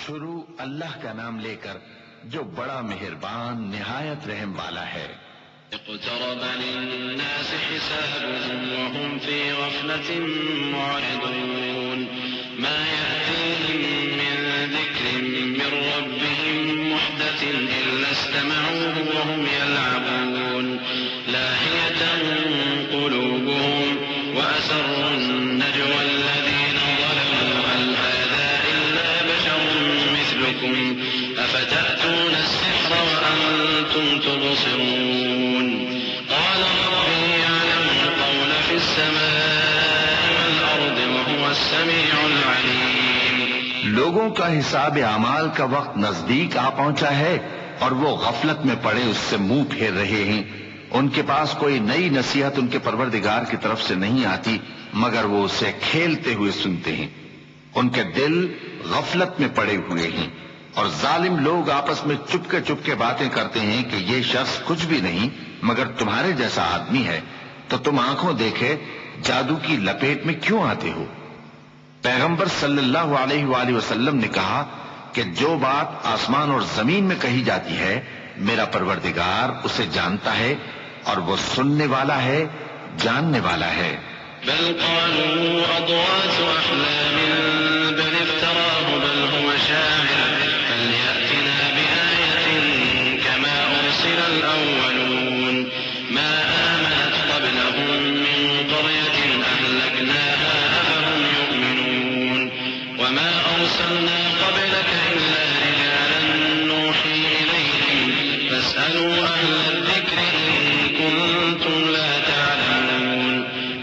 شروع اللہ کا نام لے کر جو بڑا مہربان نہایت رحم والا ہے۔ اقترب للناس حسابهم وهم في غفلة معرضون ما يأتيهم من ذكر من ربهم محدث إلا استمعوه وهم يلعبون لاهية قلوبهم وأسروا النجوى الذين ظلموا هل هذا إلا بشر مثلكم أفتأتون السحر وأنتم تبصرون قال ربي يعلم القول في السماء والأرض وهو السميع العليم۔ لوگوں کا حساب اعمال کا وقت نزدیک آ پہنچا ہے اور وہ غفلت میں پڑے اس سے منہ پھیر رہے ہیں۔ ان کے پاس کوئی نئی نصیحت ان کے پروردگار کی طرف سے نہیں آتی مگر وہ اسے کھیلتے ہوئے سنتے ہیں۔ ان کے دل غفلت میں پڑے ہوئے ہیں اور ظالم لوگ آپس میں چپ کے باتیں کرتے ہیں کہ یہ شخص کچھ بھی نہیں مگر تمہارے جیسا آدمی ہے، تو تم آنکھوں دیکھے جادو کی لپیٹ میں کیوں آتے ہو؟ پیغمبر صلی اللہ علیہ وآلہ وسلم نے کہا کہ جو بات آسمان اور زمین میں کہی جاتی ہے میرا پروردگار اسے جانتا ہے اور وہ سننے والا ہے، جاننے والا ہے۔ بل قالوا أضغاث أحلام بل افتراه بل هو شاعر فليأتنا بآية كما أرسل الأولون ما آمنت قبلهم من قرية أهلكناها أفهم يؤمنون وما أرسلنا قبلك إلا رجالا نوحي إليهم فاسألوا أهل الذكر إن كنتم لا تعلمون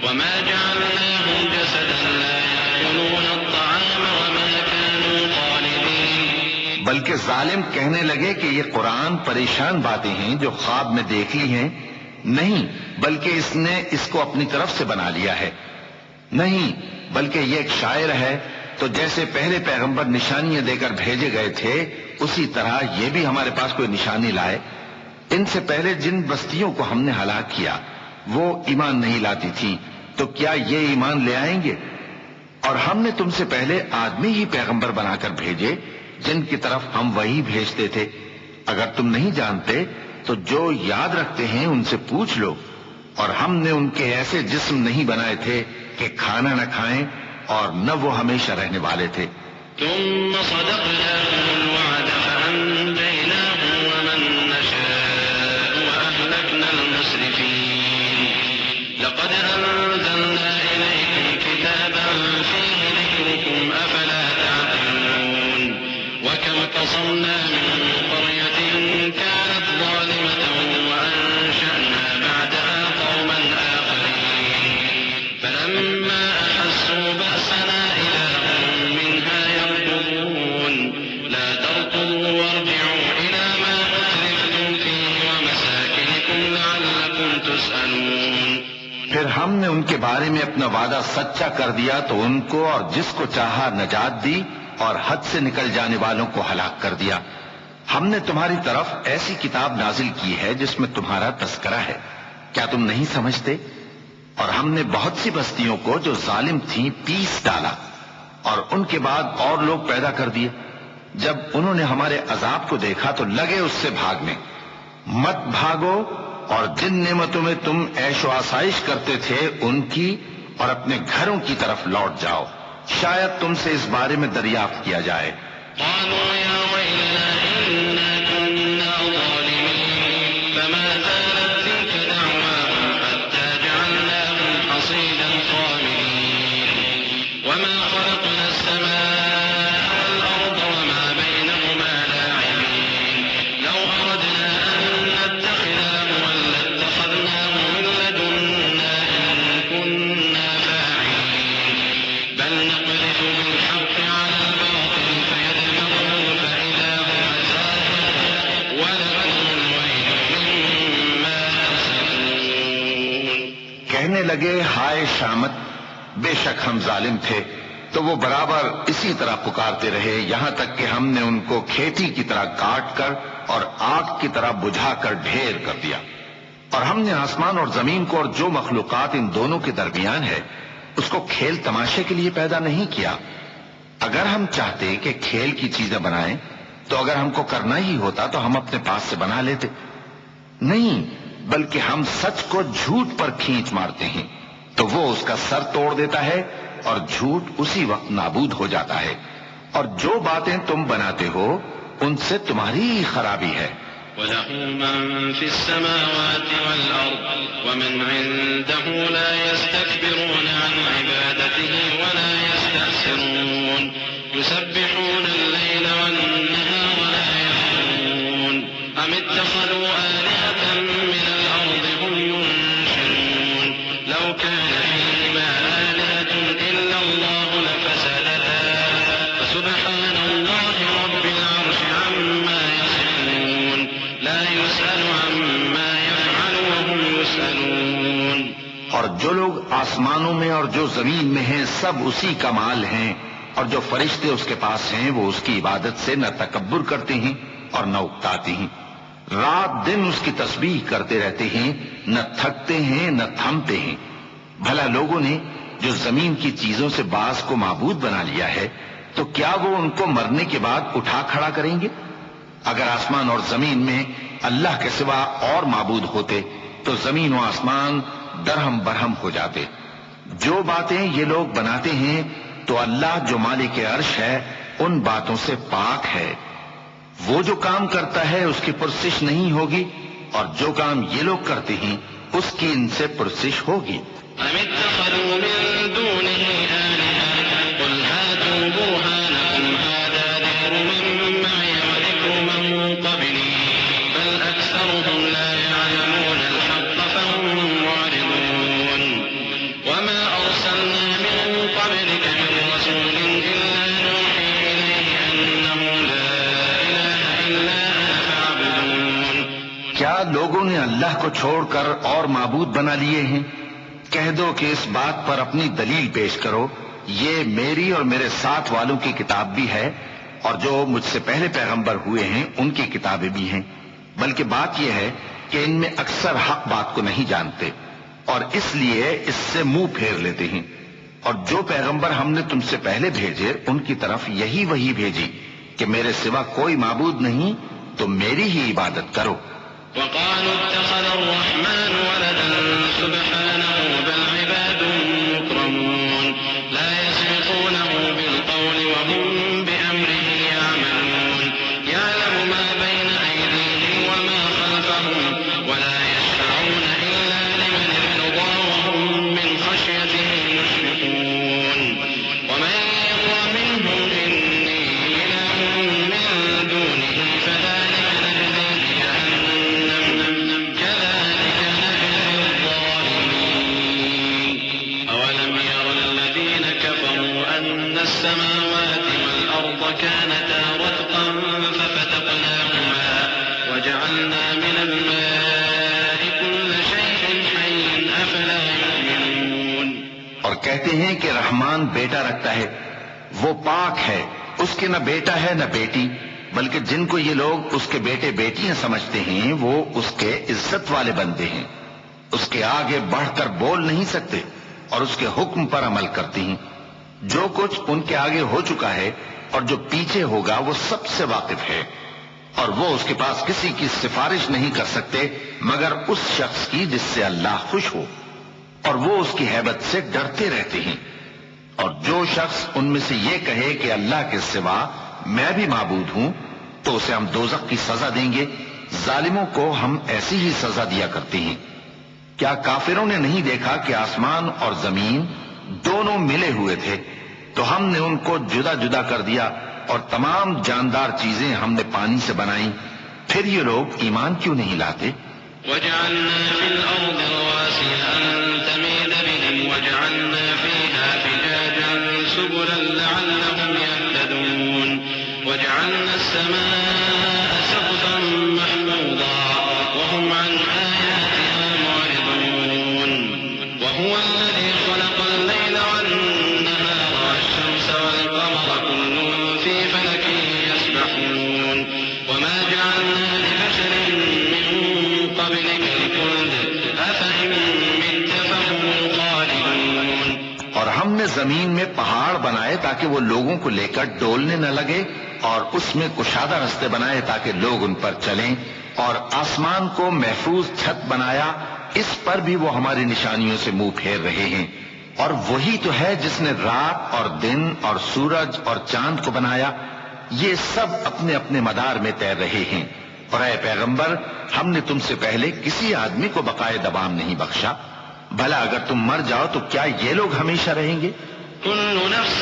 وما جعلناهم جسدا لا يأكلون الطعام وما كانوا خالدين۔ بلکہ ظالم کہنے لگے کہ یہ قرآن پریشان باتیں ہیں جو خواب میں دیکھ لی ہیں، نہیں بلکہ اس نے اس کو اپنی طرف سے بنا لیا ہے، نہیں بلکہ یہ ایک شاعر ہے۔ تو جیسے پہلے پیغمبر نشانیاں دے کر بھیجے گئے تھے اسی طرح یہ بھی ہمارے پاس کوئی نشانی لائے۔ ان سے پہلے جن بستیوں کو ہم نے ہلاک کیا وہ ایمان نہیں لاتی تھی، تو کیا یہ ایمان لے آئیں گے؟ اور ہم نے تم سے پہلے آدمی ہی پیغمبر بنا کر بھیجے جن کی طرف ہم وہی بھیجتے تھے۔ اگر تم نہیں جانتے تو جو یاد رکھتے ہیں ان سے پوچھ لو۔ اور ہم نے ان کے ایسے جسم نہیں بنائے تھے کہ کھانا نہ کھائیں اور نہ وہ ہمیشہ رہنے والے تھے۔ ثم صدقناهم الوعد فأنجيناهم ومن نشاء وأهلكنا المسرفين لقد أنزلنا إليكم كتابا فيه ذكركم أفلا تعقلون وكم قصمنا من قرية كانت ظالمة وأنشأنا بعدها قوما آخرين فلما أحسوا بأسنا إذا هم منها يركضون لا تركضوا وارجعوا إلى ما أترفتم فيه ومساكنكم لعلكم تسألون۔ پھر ہم نے ان کے بارے میں اپنا وعدہ سچا کر دیا تو ان کو اور جس کو چاہا نجات دی اور حد سے نکل جانے والوں کو ہلاک کر دیا۔ ہم نے تمہاری طرف ایسی کتاب نازل کی ہے جس میں تمہارا تذکرہ ہے، کیا تم نہیں سمجھتے؟ اور ہم نے بہت سی بستیوں کو جو ظالم تھیں پیس ڈالا اور ان کے بعد اور لوگ پیدا کر دیے۔ جب انہوں نے ہمارے عذاب کو دیکھا تو لگے اس سے بھاگنے۔ مت بھاگو اور جن نعمتوں میں تم عیش و آسائش کرتے تھے ان کی اور اپنے گھروں کی طرف لوٹ جاؤ، شاید تم سے اس بارے میں دریافت کیا جائے۔ قالوا يا ويلنا إنا كنا ظالمين فما زالت تلك دعواهم حتى جعلناهم حصيدا خامدين وما خلقنا السماء والأرض وما بينهما لاعبين لو أردنا أن نتخذ لهوا لاتخذناه من لدنا إن كنا فاعلين بل نقذف بالحق على الباطل فيدمغه فإذا هو زاهق ولكم الويل مما تسألون۔ کہنے لگے ہائے شامت، بے شک ہم ظالم تھے، تو وہ برابر اسی طرح پکارتے رہے یہاں تک کہ ہم نے ان کو کھیتی کی طرح کاٹ کر اور آگ کی طرح بجھا کر ڈھیر کر دیا۔ اور ہم نے آسمان اور زمین کو اور جو مخلوقات ان دونوں کے درمیان ہے اس کو کھیل تماشے کے لیے پیدا نہیں کیا۔ اگر ہم چاہتے کہ کھیل کی چیزیں بنائیں تو اگر ہم کو کرنا ہی ہوتا تو ہم اپنے پاس سے بنا لیتے. نہیں، بلکہ ہم سچ کو جھوٹ پر کھینچ مارتے ہیں تو وہ اس کا سر توڑ دیتا ہے اور جھوٹ اسی وقت نابود ہو جاتا ہے. اور جو باتیں تم بناتے ہو ان سے تمہاری ہی خرابی ہے. وَلَهُ مَن فِي السَّمَاوَاتِ وَالْأَرْضِ وَمَنْ عِندَهُ لَا يَسْتَكْبِرُونَ عَنْ عِبَادَتِهِ وَلَا يَسْتَحْسِرُونَ يُسَبِّحُونَ اللَّيْلَ وَالنَّهَارَ وَلَا يَفْتُرُونَ أَمِ اتَّخَذُوا آلِهَةً مِّنَ الْأَرْضِ هُمْ يُنشِرُونَ لَوْ كَانَ فِيهِمَا آلِهَةٌ إِلَّا اللَّهُ لَفَسَدَتَا فَسُبْحَانَ اللَّهِ رَبِّ الْعَرْشِ عَمَّا يَصِفُونَ لا يسأل عما يفعل وهم يسألون. اور جو لوگ آسمانوں میں اور جو زمین میں ہیں سب اسی کا مال ہیں، اور جو فرشتے اس کے پاس ہیں وہ اس کی عبادت سے نہ تکبر کرتے ہیں اور نہ اکتاتے ہیں. رات دن اس کی تسبیح کرتے رہتے ہیں، نہ تھکتے ہیں نہ تھمتے ہیں. بھلا لوگوں نے جو زمین کی چیزوں سے بعض کو معبود بنا لیا ہے تو کیا وہ ان کو مرنے کے بعد اٹھا کھڑا کریں گے؟ اگر آسمان اور زمین میں اللہ کے سوا اور معبود ہوتے تو زمین و آسمان درہم برہم ہو جاتے. جو باتیں یہ لوگ بناتے ہیں تو اللہ جو مالک عرش ہے ان باتوں سے پاک ہے. وہ جو کام کرتا ہے اس کی پرسش نہیں ہوگی، اور جو کام یہ لوگ کرتے ہیں اس کی ان سے پرسش ہوگی. أم اتخذوا من دونه آلهة قل هاتوا برهانكم هذا ذكر من معي وذكر من قبلي بل أكثرهم لا يعلمون الحق فهم معرضون. وما أرسلنا من قبلك من رسول إلا نوحي إليه أنه لا إله إلا أنا فاعبدون. کیا لوگوں نے اللہ کو چھوڑ کر اور معبود بنا لیے ہیں؟ کہہ دو کہ اس بات پر اپنی دلیل پیش کرو. یہ میری اور میرے ساتھ والوں کی کتاب بھی ہے، اور جو مجھ سے پہلے پیغمبر ہوئے ہیں ان کی کتابیں بھی ہیں. بلکہ بات یہ ہے کہ ان میں اکثر حق بات کو نہیں جانتے، اور اس لیے اس سے منہ پھیر لیتے ہیں. اور جو پیغمبر ہم نے تم سے پہلے بھیجے ان کی طرف یہی وحی بھیجی کہ میرے سوا کوئی معبود نہیں تو میری ہی عبادت کرو. وقالوا اتخذ الرحمن ولدا سبحانه بل عباد مكرمون لا يسبقونه بالقول وهم بأمره يعملون يعلم ما بين أيديهم وما خلفهم ولا يشفعون إلا لمن ارتضى وهم من خشيته مشفقون. ومن يقل منهم إني إله من دونه فذلك نجزيه جهنم كذلك نجزي الظالمين. أولم ير الذين كفروا أن السماوات والأرض كانتا رتقا ففتقناهما وجعلنا من الماء كل شيء حي أفلا يؤمنون. اور کہتے ہیں کہ رحمان بیٹا رکھتا ہے، وہ پاک ہے، اس کے نہ بیٹا ہے نہ بیٹی، بلکہ جن کو یہ لوگ اس کے بیٹے بیٹیاں سمجھتے ہیں وہ اس کے عزت والے بندے ہیں. اس کے آگے بڑھ کر بول نہیں سکتے اور اس کے حکم پر عمل کرتے ہیں. جو کچھ ان کے آگے ہو چکا ہے اور جو پیچھے ہوگا وہ سب سے واقف ہے، اور وہ اس کے پاس کسی کی سفارش نہیں کر سکتے مگر اس شخص کی جس سے اللہ خوش ہو، اور وہ اس کی ہیبت سے ڈرتے رہتے ہیں. اور جو شخص ان میں سے یہ کہے کہ اللہ کے سوا میں بھی معبود ہوں تو اسے ہم دوزخ کی سزا دیں گے. ظالموں کو ہم ایسی ہی سزا دیا کرتے ہیں. کیا کافروں نے نہیں دیکھا کہ آسمان اور زمین دونوں ملے ہوئے تھے تو ہم نے ان کو جدا جدا کر دیا، اور تمام جاندار چیزیں ہم نے پانی سے بنائیں، پھر یہ لوگ ایمان کیوں نہیں لاتے؟ وجعلنا في الأرض رواسي أن تميد بهم وجعلنا فيها فجاجا سبلا لعلهم يهتدون وجعلنا السماء سقفا محفوظا وهم عن آياتها معرضون. وهو الذي خلق الليل والنهار والشمس والقمر كل في فلك يسبحون وما جعلنا لبشر من قبلك الخلد أفإن مت فهم الخالدون. اور ہم نے زمین میں پہاڑ بنائے تاکہ وہ لوگوں کو لے کر ڈولنے نہ لگے، اور اس میں کشادہ رستے بنائے تاکہ لوگ ان پر چلیں، اور آسمان کو محفوظ چھت بنایا، اس پر بھی وہ ہماری نشانیوں سے منہ پھیر رہے ہیں۔ اور وہی تو ہے جس نے رات اور دن اور سورج اور چاند کو بنایا، یہ سب اپنے اپنے مدار میں تیر رہے ہیں۔ اور اے پیغمبر، ہم نے تم سے پہلے کسی آدمی کو بقائے دوام نہیں بخشا، بھلا اگر تم مر جاؤ تو کیا یہ لوگ ہمیشہ رہیں گے؟ كل نفس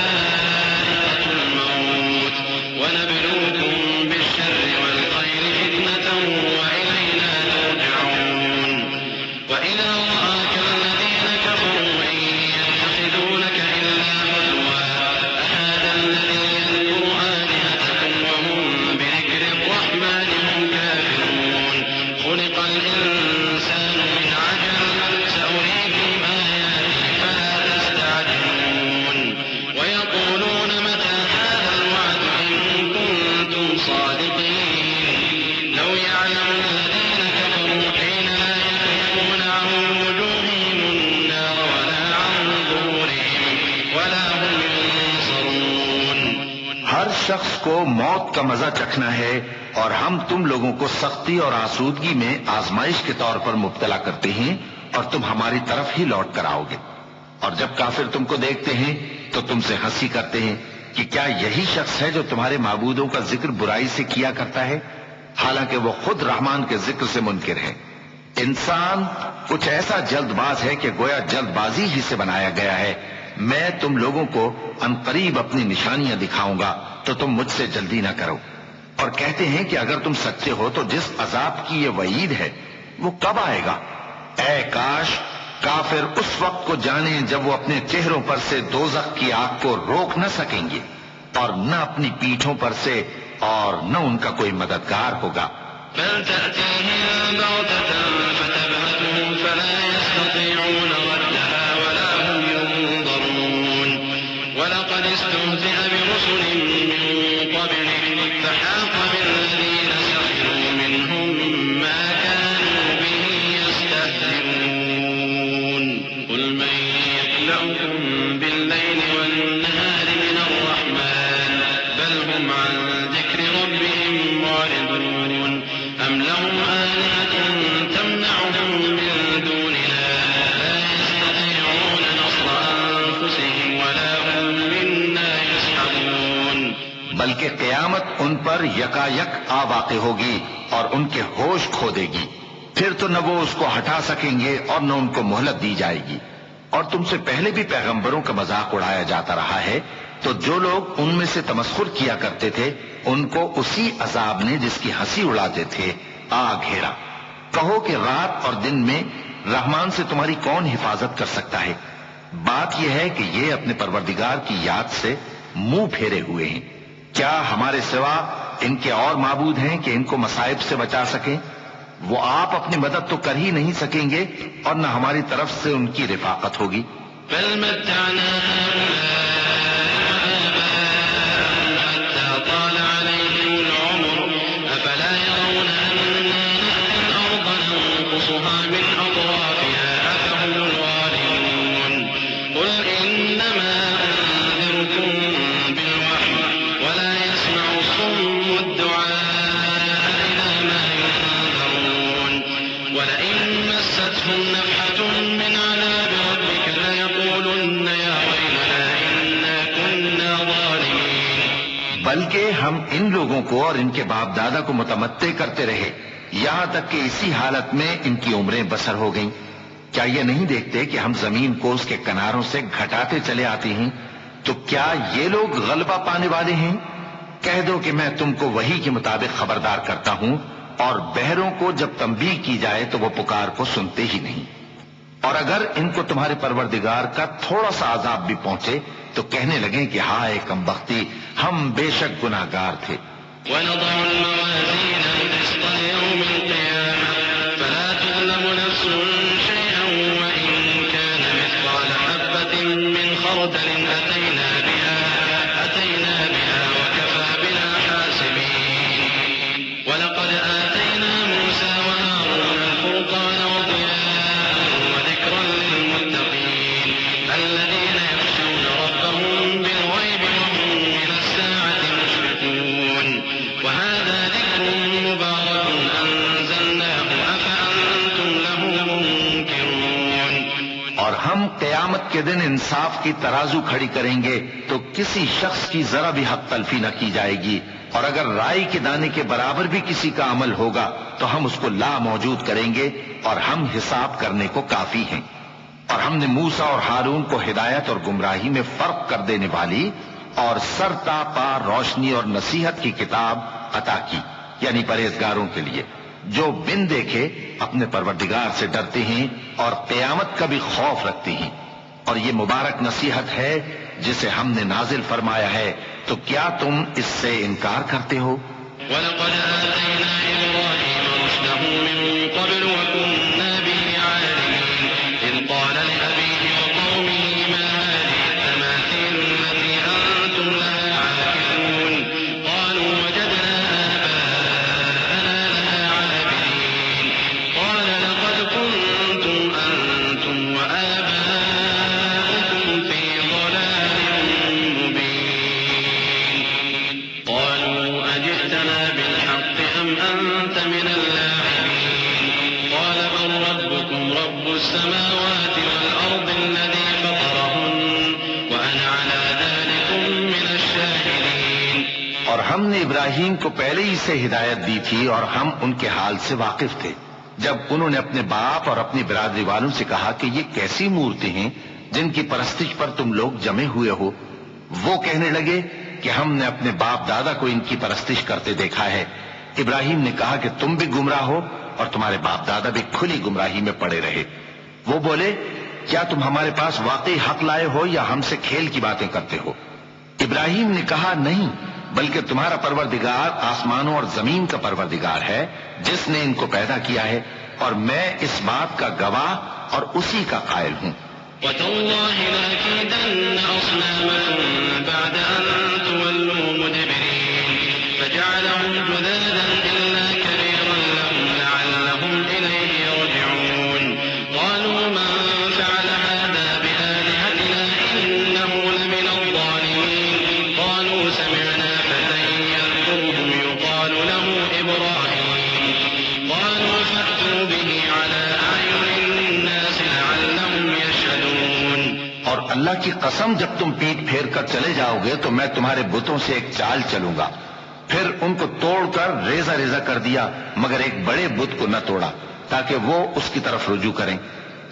ذائقة الموت ونبلوكم بالشر والخير فتنة وإلينا ترجعون وإذا رآك الذين كفروا إن يتخذونك إلا هزوا أهذا الذي يذكر آلهتكم وهم بذكر الرحمن هم كافرون خلق الإنسان من عجل سأريكم آياتي فلا تستعجلون ويقولون متى هذا الوعد إن كنتم صادقين لو يعلم الذين كفروا حين لا يكفون عن وجوههم النار ولا عن ظهورهم ولا هم ينصرون۔ ہر شخص کو موت کا مزہ چکھنا ہے، اور ہم تم لوگوں کو سختی اور آسودگی میں آزمائش کے طور پر مبتلا کرتے ہیں، اور تم ہماری طرف ہی لوٹ کر آؤ گے۔ اور جب کافر تم کو دیکھتے ہیں تو تم سے ہنسی کرتے ہیں کہ کیا یہی شخص ہے جو تمہارے معبودوں کا ذکر برائی سے کیا کرتا ہے، حالانکہ وہ خود رحمان کے ذکر سے منکر ہے۔ انسان کچھ ایسا جلد باز ہے کہ گویا جلد بازی ہی سے بنایا گیا ہے۔ میں تم لوگوں کو عنقریب اپنی نشانیاں دکھاؤں گا تو تم مجھ سے جلدی نہ کرو۔ اور کہتے ہیں کہ اگر تم سچے ہو تو جس عذاب کی یہ وعید ہے وہ کب آئے گا؟ اے کاش کافر اس وقت کو جانیں جب وہ اپنے چہروں پر سے دوزخ کی آگ کو روک نہ سکیں گے، اور نہ اپنی پیٹھوں پر سے، اور نہ ان کا کوئی مددگار ہوگا۔ بل تأتيهم بغتة فتبهتهم فلا يستطيعون ردها ولا هم ينظرون ولقد استهزئ برسل من قبلك فحاق بالذين سخروا منهم ما كانوا به يستهزئون قل من يكلؤكم بالليل والنهار من الرحمن بل هم عن ذكر ربهم معرضون أم لهم آلهة تمنعهم من دوننا لا يستطيعون نصر أنفسهم ولا هم منا يسحبون۔ بلکہ قیامت ان پر یکایک آ واقع ہوگی اور ان کے ہوش کھو دے گی، پھر تو نہ وہ اس کو ہٹا سکیں گے اور نہ ان کو مہلت دی جائے گی۔ اور تم سے پہلے بھی پیغمبروں کا مذاق اڑایا جاتا رہا ہے، تو جو لوگ ان میں سے تمسخر کیا کرتے تھے ان کو اسی عذاب نے جس کی ہنسی اڑاتے تھے آ گھیرا۔ کہو کہ رات اور دن میں رحمان سے تمہاری کون حفاظت کر سکتا ہے؟ بات یہ ہے کہ یہ اپنے پروردگار کی یاد سے منہ پھیرے ہوئے ہیں۔ کیا ہمارے سوا ان کے اور معبود ہیں کہ ان کو مصائب سے بچا سکیں؟ وہ آپ اپنی مدد تو کر ہی نہیں سکیں گے، اور نہ ہماری طرف سے ان کی رفاقت ہوگی۔ بل متعنا آباءهم حتى طال عليهم العمر أفلا يرون أنا نأتي الأرض ننقصها من أطرافها أفهم الغالبون قل إنما أنذركم بالوحي ولا يسمع الصم الدعاء إذا ما ينذرون ولئن مستهم نفحة من عذاب ربك ليقولن يا ويلنا إنا كنا ظالمين۔ بلکہ ہم ان لوگوں کو اور ان کے باپ دادا کو متمتع کرتے رہے یہاں تک کہ اسی حالت میں ان کی عمریں بسر ہو گئیں۔ کیا یہ نہیں دیکھتے کہ ہم زمین کو اس کے کناروں سے گھٹاتے چلے آتے ہیں؟ تو کیا یہ لوگ غلبہ پانے والے ہیں؟ کہہ دو کہ میں تم کو وحی کے مطابق خبردار کرتا ہوں، اور بہروں کو جب تنبیہ کی جائے تو وہ پکار کو سنتے ہی نہیں۔ اور اگر ان کو تمہارے پروردگار کا تھوڑا سا عذاب بھی پہنچے تو کہنے لگیں کہ ہائے کمبختی، ہم بے شک گناہگار تھے۔ ونضع الموازين القسط ليوم القيامة فلا تظلم نفس شيئا وإن كان مثقال حبة من خردل أتينا بها وكفى بنا حاسبين ولقد آتينا موسى وهارون الفرقان وضياء وذكرا للمتقين اور ہم قیامت کے دن انصاف کی ترازو کھڑی کریں گے تو کسی شخص کی ذرا بھی حق تلفی نہ کی جائے گی، اور اگر رائی کے دانے کے برابر بھی کسی کا عمل ہوگا تو ہم اس کو لا موجود کریں گے، اور ہم حساب کرنے کو کافی ہیں۔ اور ہم نے موسیٰ اور ہارون کو ہدایت اور گمراہی میں فرق کر دینے والی اور سر تا پا روشنی اور نصیحت کی کتاب عطا کی، یعنی پرہیزگاروں کے لیے جو بن دیکھے اپنے پروردگار سے ڈرتے ہیں اور قیامت کا بھی خوف رکھتے ہیں۔ اور یہ مبارک نصیحت ہے جسے ہم نے نازل فرمایا ہے، تو کیا تم اس سے انکار کرتے ہو؟ وَلَقَدْ آتَيْنَا إِبْرَاهِيمَ رُشْدَهُ مِن قَبْلُ وَكُنَّا بِهِ عَالِمِينَ إِذْ قَالَ لِأَبِيهِ وَقَوْمِهِ مَا هَٰذِهِ التَّمَاثِيلُ الَّتِي أَنتُمْ لَهَا عَاكِفُونَ قَالُوا وَجَدْنَا آبَاءَنَا لَهَا عَابِدِينَ قَالَ لَقَدْ كُنتُمْ أَنتُمْ وَآبَاؤُكُمْ فِي ضَلَالٍ مُّبِينٍ قَالُوا أَجِئْتَنَا بِالْحَقِّ أَمْ أَنتَ مِنَ اللاعبين قال بل ربكم رب السماوات والأرض الذي فطرهن وأنا على ذلك من الشاهدين۔ اور ہم نے ابراہیم کو پہلے ہی سے ہدایت دی تھی اور ہم ان کے حال سے واقف تھے جب انہوں نے اپنے باپ اور اپنی برادری والوں سے کہا کہ یہ کیسی مورتیں ہیں جن کی پرستش پر تم لوگ جمے ہوئے ہو۔ وہ کہنے لگے کہ ہم نے اپنے باپ دادا کو ان کی پرستش کرتے دیکھا ہے۔ ابراہیم نے کہا کہ تم بھی گمراہ ہو اور تمہارے باپ دادا بھی کھلی گمراہی میں پڑے رہے۔ وہ بولے کیا تم ہمارے پاس واقعی حق لائے ہو یا ہم سے کھیل کی باتیں کرتے ہو؟ ابراہیم نے کہا نہیں، بلکہ تمہارا پروردگار آسمانوں اور زمین کا پروردگار ہے جس نے ان کو پیدا کیا ہے، اور میں اس بات کا گواہ اور اسی کا قائل ہوں۔ وَتَاللَّهِ لَأَكِيدَنَّ أَصْنَامَكُمْ بَعْدَ أَن تُوَلُّوا مُدْبِرِينَ فَجَعَلَهُمْ جُذَاذًا إِلَّا كَبِيرًا لَّهُمْ لَعَلَّهُمْ إِلَيْهِ يَرْجِعُونَ قَالُوا مَن فَعَلَ هَٰذَا بِآلِهَتِنَا إِنَّهُ لَمِنَ الظَّالِمِينَ قَالُوا سَمِعْنَا فَتًى يَذْكُرُهُمْ يُقَالُ لَهُ إِبْرَاهِيمُ قَالُوا فَأْتُوا بِهِ عَلَىٰ أَعْيُنِ النَّاسِ لَعَلَّهُمْ يَشْهَدُونَ۔ اور اللہ کی قسم جب تم پیٹ پھیر کر چلے جاؤ گے تو میں تمہارے بتوں سے ایک چال چلوں گا۔ پھر ان کو توڑ کر ریزہ ریزہ کر دیا، مگر ایک بڑے بت کو نہ توڑا تاکہ وہ اس کی طرف رجوع کریں۔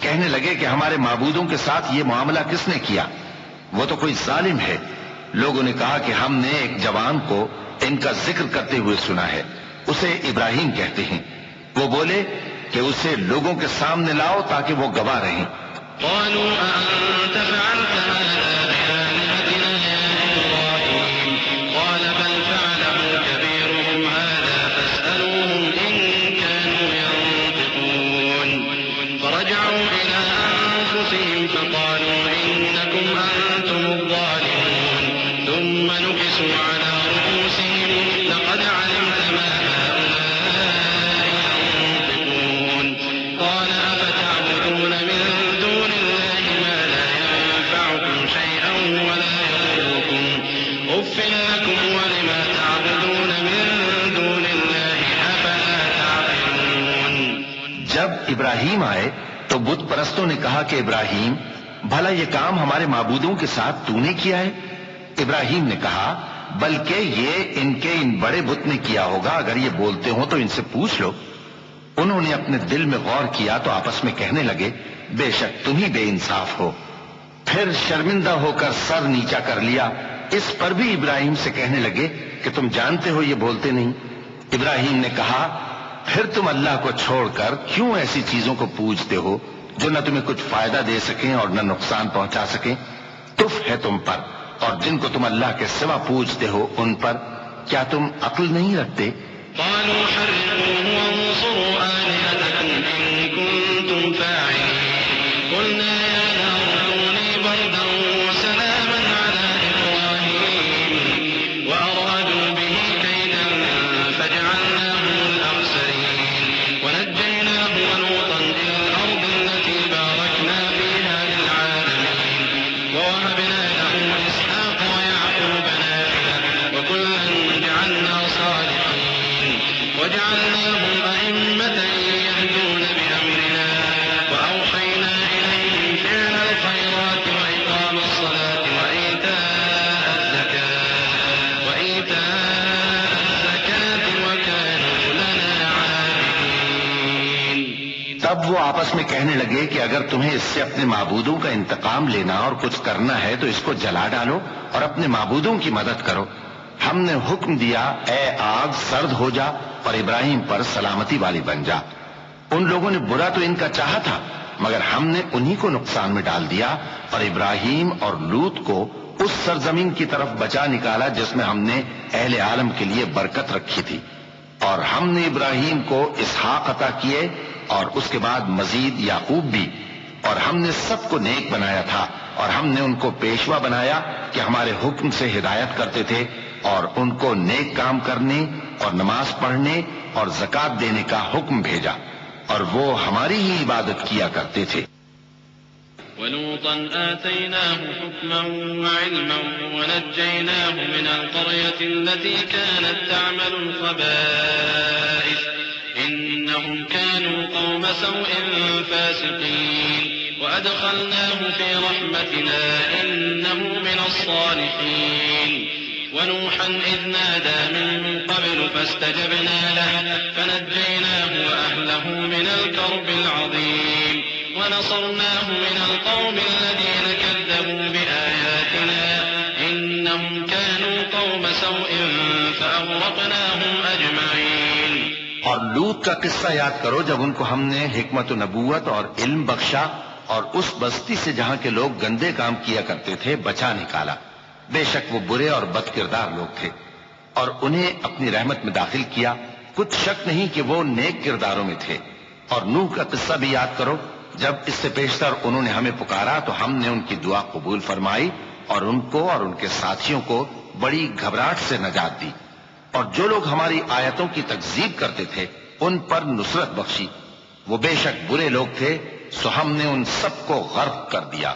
کہنے لگے کہ ہمارے معبودوں کے ساتھ یہ معاملہ کس نے کیا؟ وہ تو کوئی ظالم ہے۔ لوگوں نے کہا کہ ہم نے ایک جوان کو ان کا ذکر کرتے ہوئے سنا ہے، اسے ابراہیم کہتے ہیں۔ وہ بولے کہ اسے لوگوں کے سامنے لاؤ تاکہ وہ گواہ رہیں۔ قالوا أأنت فعلت هذا بآلهتنا يا إبراهيم قال بل فعله كبيرهم هذا فاسألوهم إن كانوا ينطقون فرجعوا إلى أنفسهم فقالوا إنكم أنتم الظالمون ثم نكسوا على رؤوسهم لقد علمت ما هؤلاء ينطقون قال أفتعبدون من دون الله ما لا ينفعكم شيئا ولا يضركم أف لكم ولما تعبدون من دون الله أفلا تعقلون۔ جب ابراہیم آئے تو بت پرستوں نے کہا کہ ابراہیم بھلا یہ کام ہمارے معبودوں کے ساتھ تو نے کیا ہے؟ ابراہیم نے کہا بلکہ یہ ان کے ان بڑے بت نے کیا ہوگا، اگر یہ بولتے ہوں تو ان سے پوچھ لو۔ انہوں نے اپنے دل میں غور کیا تو آپس میں کہنے لگے بے شک تم ہی بے انصاف ہو۔ پھر شرمندہ ہو کر سر نیچا کر لیا۔ اس پر بھی ابراہیم سے کہنے لگے کہ تم جانتے ہو یہ بولتے نہیں۔ ابراہیم نے کہا پھر تم اللہ کو چھوڑ کر کیوں ایسی چیزوں کو پوجتے ہو جو نہ تمہیں کچھ فائدہ دے سکیں اور نہ نقصان پہنچا سکیں؟ تف ہے تم پر اور جن کو تم اللہ کے سوا پوجتے ہو ان پر، کیا تم عقل نہیں رکھتے؟ قالوا حرقوه وانصروا آلهتكم إن كنتم فاعلين قلنا يا نار كوني بردا وسلاما على إبراهيم وأرادوا به كيدا فجعلناهم الأخسرين ونجيناه ولوطا إلى الأرض التي باركنا فيها للعالمين ووهبنا له إسحاق ويعقوب نافلة وكلا جعلنا صالحين وجعلناهم أئمة يهدون بأمرنا وأوحينا إليهم فعل تب وہ آپس میں کہنے لگے کہ اگر تمہیں اس سے اپنے معبودوں کا انتقام لینا اور کچھ کرنا ہے تو اس کو جلا ڈالو اور اپنے معبودوں کی مدد کرو۔ ہم نے حکم دیا اے آگ سرد ہو جا اور ابراہیم پر سلامتی والی بن جا۔ ان لوگوں نے برا تو ان کا چاہا تھا مگر ہم نے انہی کو نقصان میں ڈال دیا اور ابراہیم اور لوط کو اس سرزمین کی طرف بچا نکالا جس میں ہم نے اہل عالم کے لیے برکت رکھی تھی۔ اور ہم نے ابراہیم کو اسحاق عطا کیے اور اس کے بعد مزید یعقوب بھی، اور ہم نے سب کو نیک بنایا تھا اور ہم نے ان کو پیشوا بنایا کہ ہمارے حکم سے ہدایت کرتے تھے اور ان کو نیک کام کرنے اور نماز پڑھنے اور زکات دینے کا حکم بھیجا اور وہ ہماری ہی عبادت کیا کرتے تھے۔ ولوطا آتيناه حكما وعلما ونجيناه من القرية التي كانت تعمل الخبائث إنهم كانوا قوم سوء فاسقين وأدخلناه في رحمتنا إنه من الصالحين ونوحا إذ نادى من قبل فاستجبنا له فنجيناه وأهله من الكرب العظيم ونصرناه من القوم الذين كذبوا بآياتنا إنهم كانوا قوم سوء فأغرقناهم أجمعين۔ اور لوط کا قصہ یاد کرو جب ان کو ہم نے حکمت و نبوت اور علم بخشا اور اس بستی سے جہاں کے لوگ گندے کام کیا کرتے تھے بچا نکالا۔ بے شک وہ برے اور بد کردار لوگ تھے اور انہیں اپنی رحمت میں داخل کیا، کچھ شک نہیں کہ وہ نیک کرداروں میں تھے۔ اور نوح کا قصہ بھی یاد کرو جب اس سے پیشتر انہوں نے ہمیں پکارا تو ہم نے ان کی دعا قبول فرمائی اور ان کو اور ان کے ساتھیوں کو بڑی گھبراہٹ سے نجات دی، اور جو لوگ ہماری آیتوں کی تکذیب کرتے تھے ان پر نصرت بخشی۔ وہ بے شک برے لوگ تھے سو ہم نے ان سب کو غرق کر دیا۔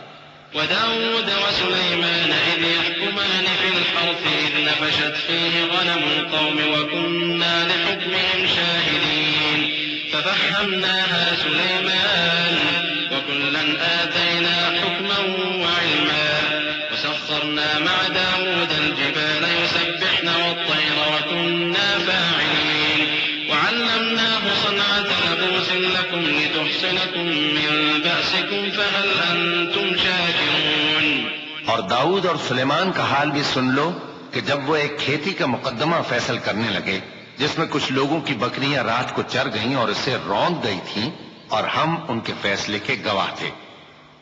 وداود وسليمان إذ يحكمان في الحرث إذ نفشت فيه غنم القوم وكنا لحكمهم شاهدين ففهمناها سليمان وكلا آتينا حكما وعلما وسخرنا مع داود الجبال يسبحن والطير وكنا فاعلين وعلمناه صنعة لبوس لكم لتحصنكم من بأسكم فهل أنتم شاكرون۔ اور داؤد اور سلیمان کا حال بھی سن لو کہ جب وہ ایک کھیتی کا مقدمہ فیصل کرنے لگے جس میں کچھ لوگوں کی بکریاں رات کو چر گئیں اور اسے روند گئی تھیں اور ہم ان کے فیصلے کے گواہ تھے،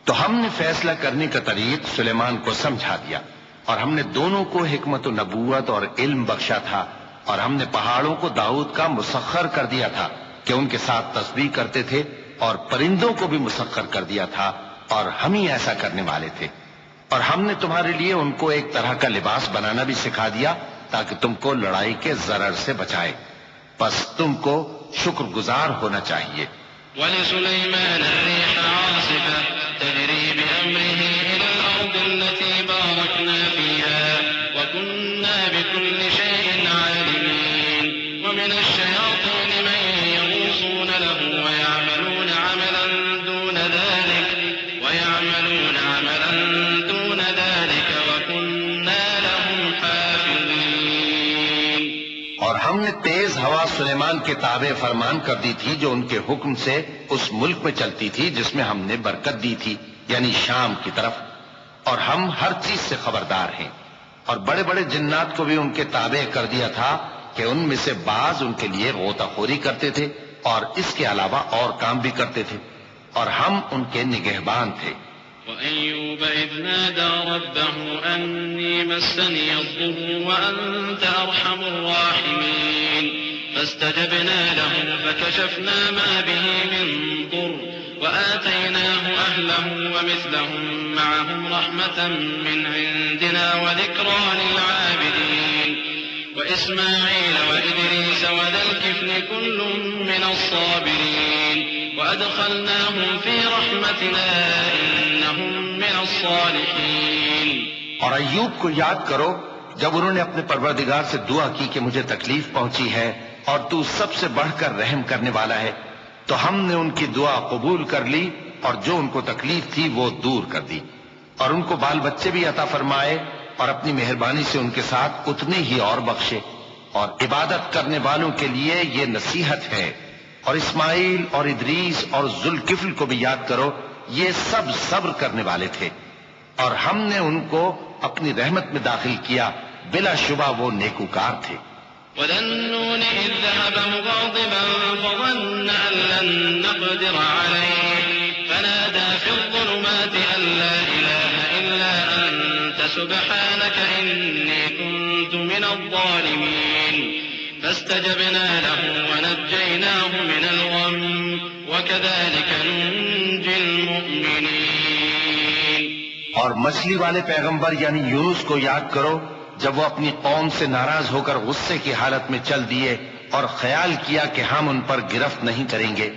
تو ہم نے فیصلہ کرنے کا طریق سلیمان کو سمجھا دیا اور ہم نے دونوں کو حکمت و نبوت اور علم بخشا تھا، اور ہم نے پہاڑوں کو داؤد کا مسخر کر دیا تھا کہ ان کے ساتھ تسبیح کرتے تھے، اور پرندوں کو بھی مسخر کر دیا تھا اور ہم ہی ایسا کرنے والے تھے، اور ہم نے تمہارے لیے ان کو ایک طرح کا لباس بنانا بھی سکھا دیا تاکہ تم کو لڑائی کے ضرر سے بچائے، پس تم کو شکر گزار ہونا چاہیے۔ وَلِسُلَيْمَانَ الرِّيحَ عَاصِفَةً تَجْرِي بِأَمْرِهِ إِلَى الْأَرْضِ الَّتِي بَارَكْنَا فِيهَا وَكُنَّا بِكُلِّ شَيْءٍ عَالِمِينَ وَمِنَ الشَّيَاطِينِ مَن يَغُوصُونَ لَهُ وَيَعْمَلُونَ عَمَلًا دُونَ ذَلِكَ وَكُنَّا لَهُمْ حَافِظِينَ۔ اور ہم نے تیز ہوا سلیمان کے تابع فرمان کر دی تھی جو ان کے حکم سے اس ملک میں چلتی تھی جس میں ہم نے برکت دی تھی، یعنی شام کی طرف، اور ہم ہر چیز سے خبردار ہیں۔ اور بڑے بڑے جنات کو بھی ان کے تابع کر دیا تھا کہ ان میں سے بعض ان کے لیے غوطہ خوری کرتے تھے اور اس کے علاوہ اور کام بھی کرتے تھے، اور ہم ان کے نگہبان تھے۔ وَأَيُّوبَ إِذْ نَادَى رَبَّهُ أَنِّي مَسَّنِيَ الضُّرُّ وَأَنْتَ أَرْحَمُ الرَّاحِمِينَ فَاسْتَجَبْنَا لَهُ فَكَشَفْنَا مَا بِهِ مِنْ ضُرٍّ وَآتَيْنَاهُ أَهْلَهُ وَمِثْلَهُمْ مَعَهُمْ رَحْمَةً مِنْ عِنْدِنَا وَذِكْرَى لِلْعَابِدِينَ وَإِسْمَاعِيلَ وَإِدْرِيسَ وَذَا الْكِفْلِ كُلٌّ مِنَ الصَّابِرِينَ وَأَدْخَلْنَاهُمْ فِي رَحْمَتِنَا إِنَّهُمْ مِنَ الصَّالِحِينَ۔ اور ایوب کو یاد کرو جب انہوں نے اپنے پروردگار سے دعا کی کہ مجھے تکلیف پہنچی ہے اور تو سب سے بڑھ کر رحم کرنے والا ہے، تو ہم نے ان کی دعا قبول کر لی اور جو ان کو تکلیف تھی وہ دور کر دی، اور ان کو بال بچے بھی عطا فرمائے اور اپنی مہربانی سے ان کے ساتھ اتنے ہی اور بخشے، اور عبادت کرنے والوں کے لیے یہ نصیحت ہے۔ اور اسماعیل اور ادریس اور ذوالکفل کو بھی یاد کرو، یہ سب صبر کرنے والے تھے، اور ہم نے ان کو اپنی رحمت میں داخل کیا، بلا شبہ وہ نیکوکار تھے۔ وَذَا النُّونِ إِذ ذَّهَبَ مُغَاضِبًا فَظَنَّ أَن لَّن نَّقْدِرَ عَلَيْهِ فَنَادَىٰ فِي الظُّلُمَاتِ أَن لَّا إِلَٰهَ إِلَّا أَنتَ سُبْحَانَكَ إِنِّي كُنتُ مِنَ الظَّالِمِينَ فَاسْتَجَبْنَا لَهُ وَنَجَّيْنَاهُ مِنَ الْغَمِّ وَكَذَٰلِكَ نُنجِي الْمُؤْمِنِينَ۔ اور مچھلی والے پیغمبر یعنی یونس کو یاد کرو، جب وہ اپنی قوم سے ناراض ہو کر غصے کی حالت میں چل دیے اور خیال کیا کہ ہم ان پر گرفت نہیں کریں گے،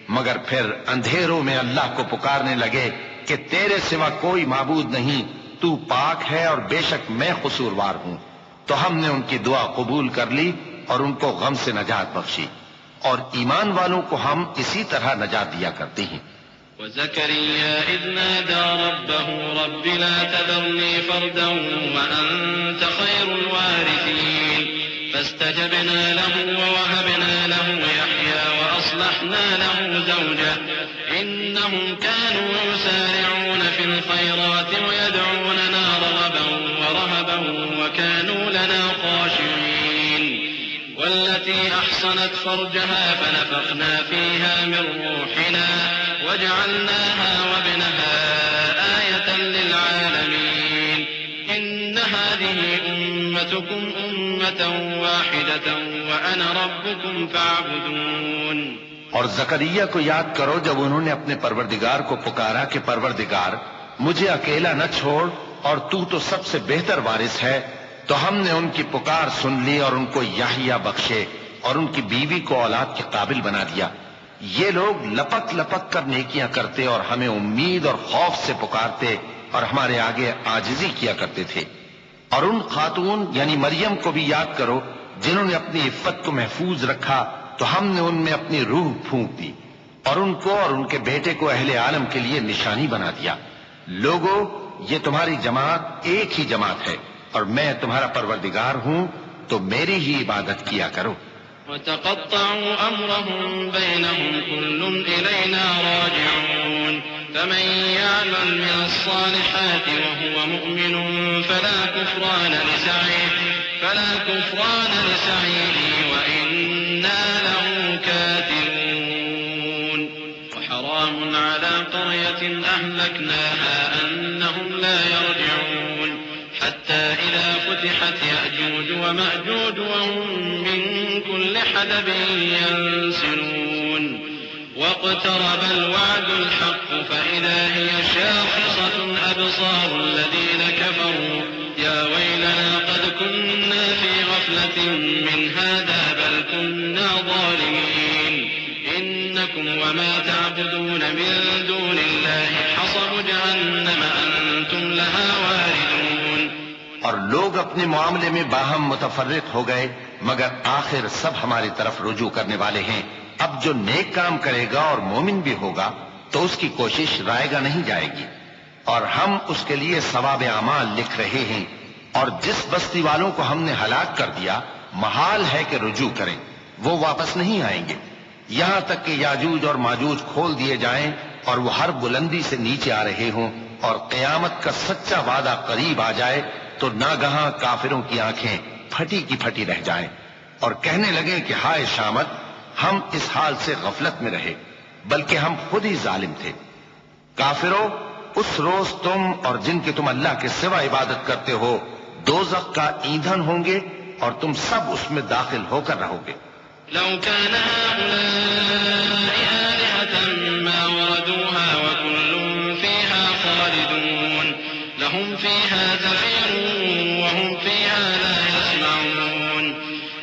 مگر پھر اندھیروں میں اللہ کو پکارنے لگے کہ تیرے سوا کوئی معبود نہیں، تو پاک ہے اور بے شک میں قصوروار ہوں، تو ہم نے ان کی دعا قبول کر لی اور ان کو غم سے نجات بخشی، اور ایمان والوں کو ہم اسی طرح نجات دیا کرتے ہیں۔ وَزَكَرِيَّا إِذْ نَادَىٰ رَبَّهُ رَبِّ لَا تَذَرْنِي فَرْدًا وَأَنتَ خَيْرُ الْوَارِثِينَ فَاسْتَجَبْنَا لَهُ وَوَهَبْنَا لَهُ يَحْيَىٰ وَأَصْلَحْنَا لَهُ زَوْجَهُ إِنَّهُمْ كَانُوا يُسَارِعُونَ فِي الْخَيْرَاتِ وَيَدْعُونَنَا رَغَبًا وَرَهَبًا وَكَانُوا لَنَا خَاشِعِينَ وَالَّتِي أَحْصَنَتْ فَرْجَهَا فَنَفَخْنَا فِيهَا مِن رُّوحِنَا وَجَعَلْنَاهَا وَابْنَهَا آيَةً لِّلْعَالَمِينَ إِنَّ هَٰذِهِ أُمَّتُكُمْ أُمَّةً وَاحِدَةً وَأَنَا رَبُّكُمْ فَاعْبُدُونِ۔ اور زکریا کو یاد کرو جب انہوں نے اپنے پروردگار کو پکارا کہ پروردگار مجھے اکیلا نہ چھوڑ اور تو سب سے بہتر وارث ہے، تو ہم نے ان کی پکار سن لی اور ان کو یحییٰ بخشے اور ان کی بیوی کو اولاد کے قابل بنا دیا۔ یہ لوگ لپک لپک کر نیکیاں کرتے اور ہمیں امید اور خوف سے پکارتے اور ہمارے آگے عاجزی کیا کرتے تھے۔ اور ان خاتون یعنی مریم کو بھی یاد کرو جنہوں نے اپنی عفت کو محفوظ رکھا، تو ہم نے ان میں اپنی روح پھونک دی اور ان کو اور ان کے بیٹے کو اہل عالم کے لیے نشانی بنا دیا۔ لوگو، یہ تمہاری جماعت ایک ہی جماعت ہے اور میں تمہارا پروردگار ہوں، تو میری ہی عبادت کیا کرو۔ وَتَقَطَّعُوا أَمْرَهُم بَيْنَهُمْ كُلٌّ إِلَيْنَا رَاجِعُونَ فَمَن يَعْمَلْ مِنَ الصَّالِحَاتِ وَهُوَ مُؤْمِنٌ فَلَا كُفْرَانَ لِسَعْيِهِ وَإِنَّا لَهُ كَاتِبُونَ وَحَرَامٌ عَلَىٰ قَرْيَةٍ أَهْلَكْنَاهَا أَنَّهُمْ لَا يَرْجِعُونَ حَتَّىٰ إِذَا فُتِحَتْ يَأْجُوجُ وَمَأْجُوجُ وَهُم مِّن كُلِّ حَدَبٍ يَنسِلُونَ وَاقْتَرَبَ الْوَعْدُ الْحَقُّ فَإِذَا هِيَ شَاخِصَةٌ أَبْصَارُ الَّذِينَ كَفَرُوا يَا وَيْلَنَا قَدْ كُنَّا فِي غَفْلَةٍ مِّنْ هَٰذَا بَلْ كُنَّا ظَالِمِينَ إِنَّكُمْ وَمَا تَعْبُدُونَ مِن دُونِ اللَّهِ حَصَبُ جَهَنَّمَ أَنتُمْ لَهَا وَارِدُونَ۔ اور لوگ اپنے معاملے میں باہم متفرق ہو گئے، مگر آخر سب ہماری طرف رجوع کرنے والے ہیں۔ اب جو نیک کام کرے گا اور مومن بھی ہوگا تو اس کی کوشش رائے گا نہیں جائے گی، اور ہم اس کے لیے ثواب اعمال لکھ رہے ہیں۔ اور جس بستی والوں کو ہم نے ہلاک کر دیا، محال ہے کہ رجوع کریں، وہ واپس نہیں آئیں گے، یہاں تک کہ یاجوج اور ماجوج کھول دیے جائیں اور وہ ہر بلندی سے نیچے آ رہے ہوں، اور قیامت کا سچا وعدہ قریب آ جائے تو ناگہاں کافروں کی آنکھیں پھٹی کی پھٹی رہ جائیں اور کہنے لگیں کہ ہائے شامت، ہم اس حال سے غفلت میں رہے، بلکہ ہم خود ہی ظالم تھے۔ کافروں، اس روز تم اور جن کی تم اللہ کے سوا عبادت کرتے ہو دوزخ کا ایندھن ہوں گے اور تم سب اس میں داخل ہو کر رہو گے۔ لو كان هؤلاء آلهة ما وردوها وكل فيها خالدون لهم فيها زفير وهم فيها لا يسمعون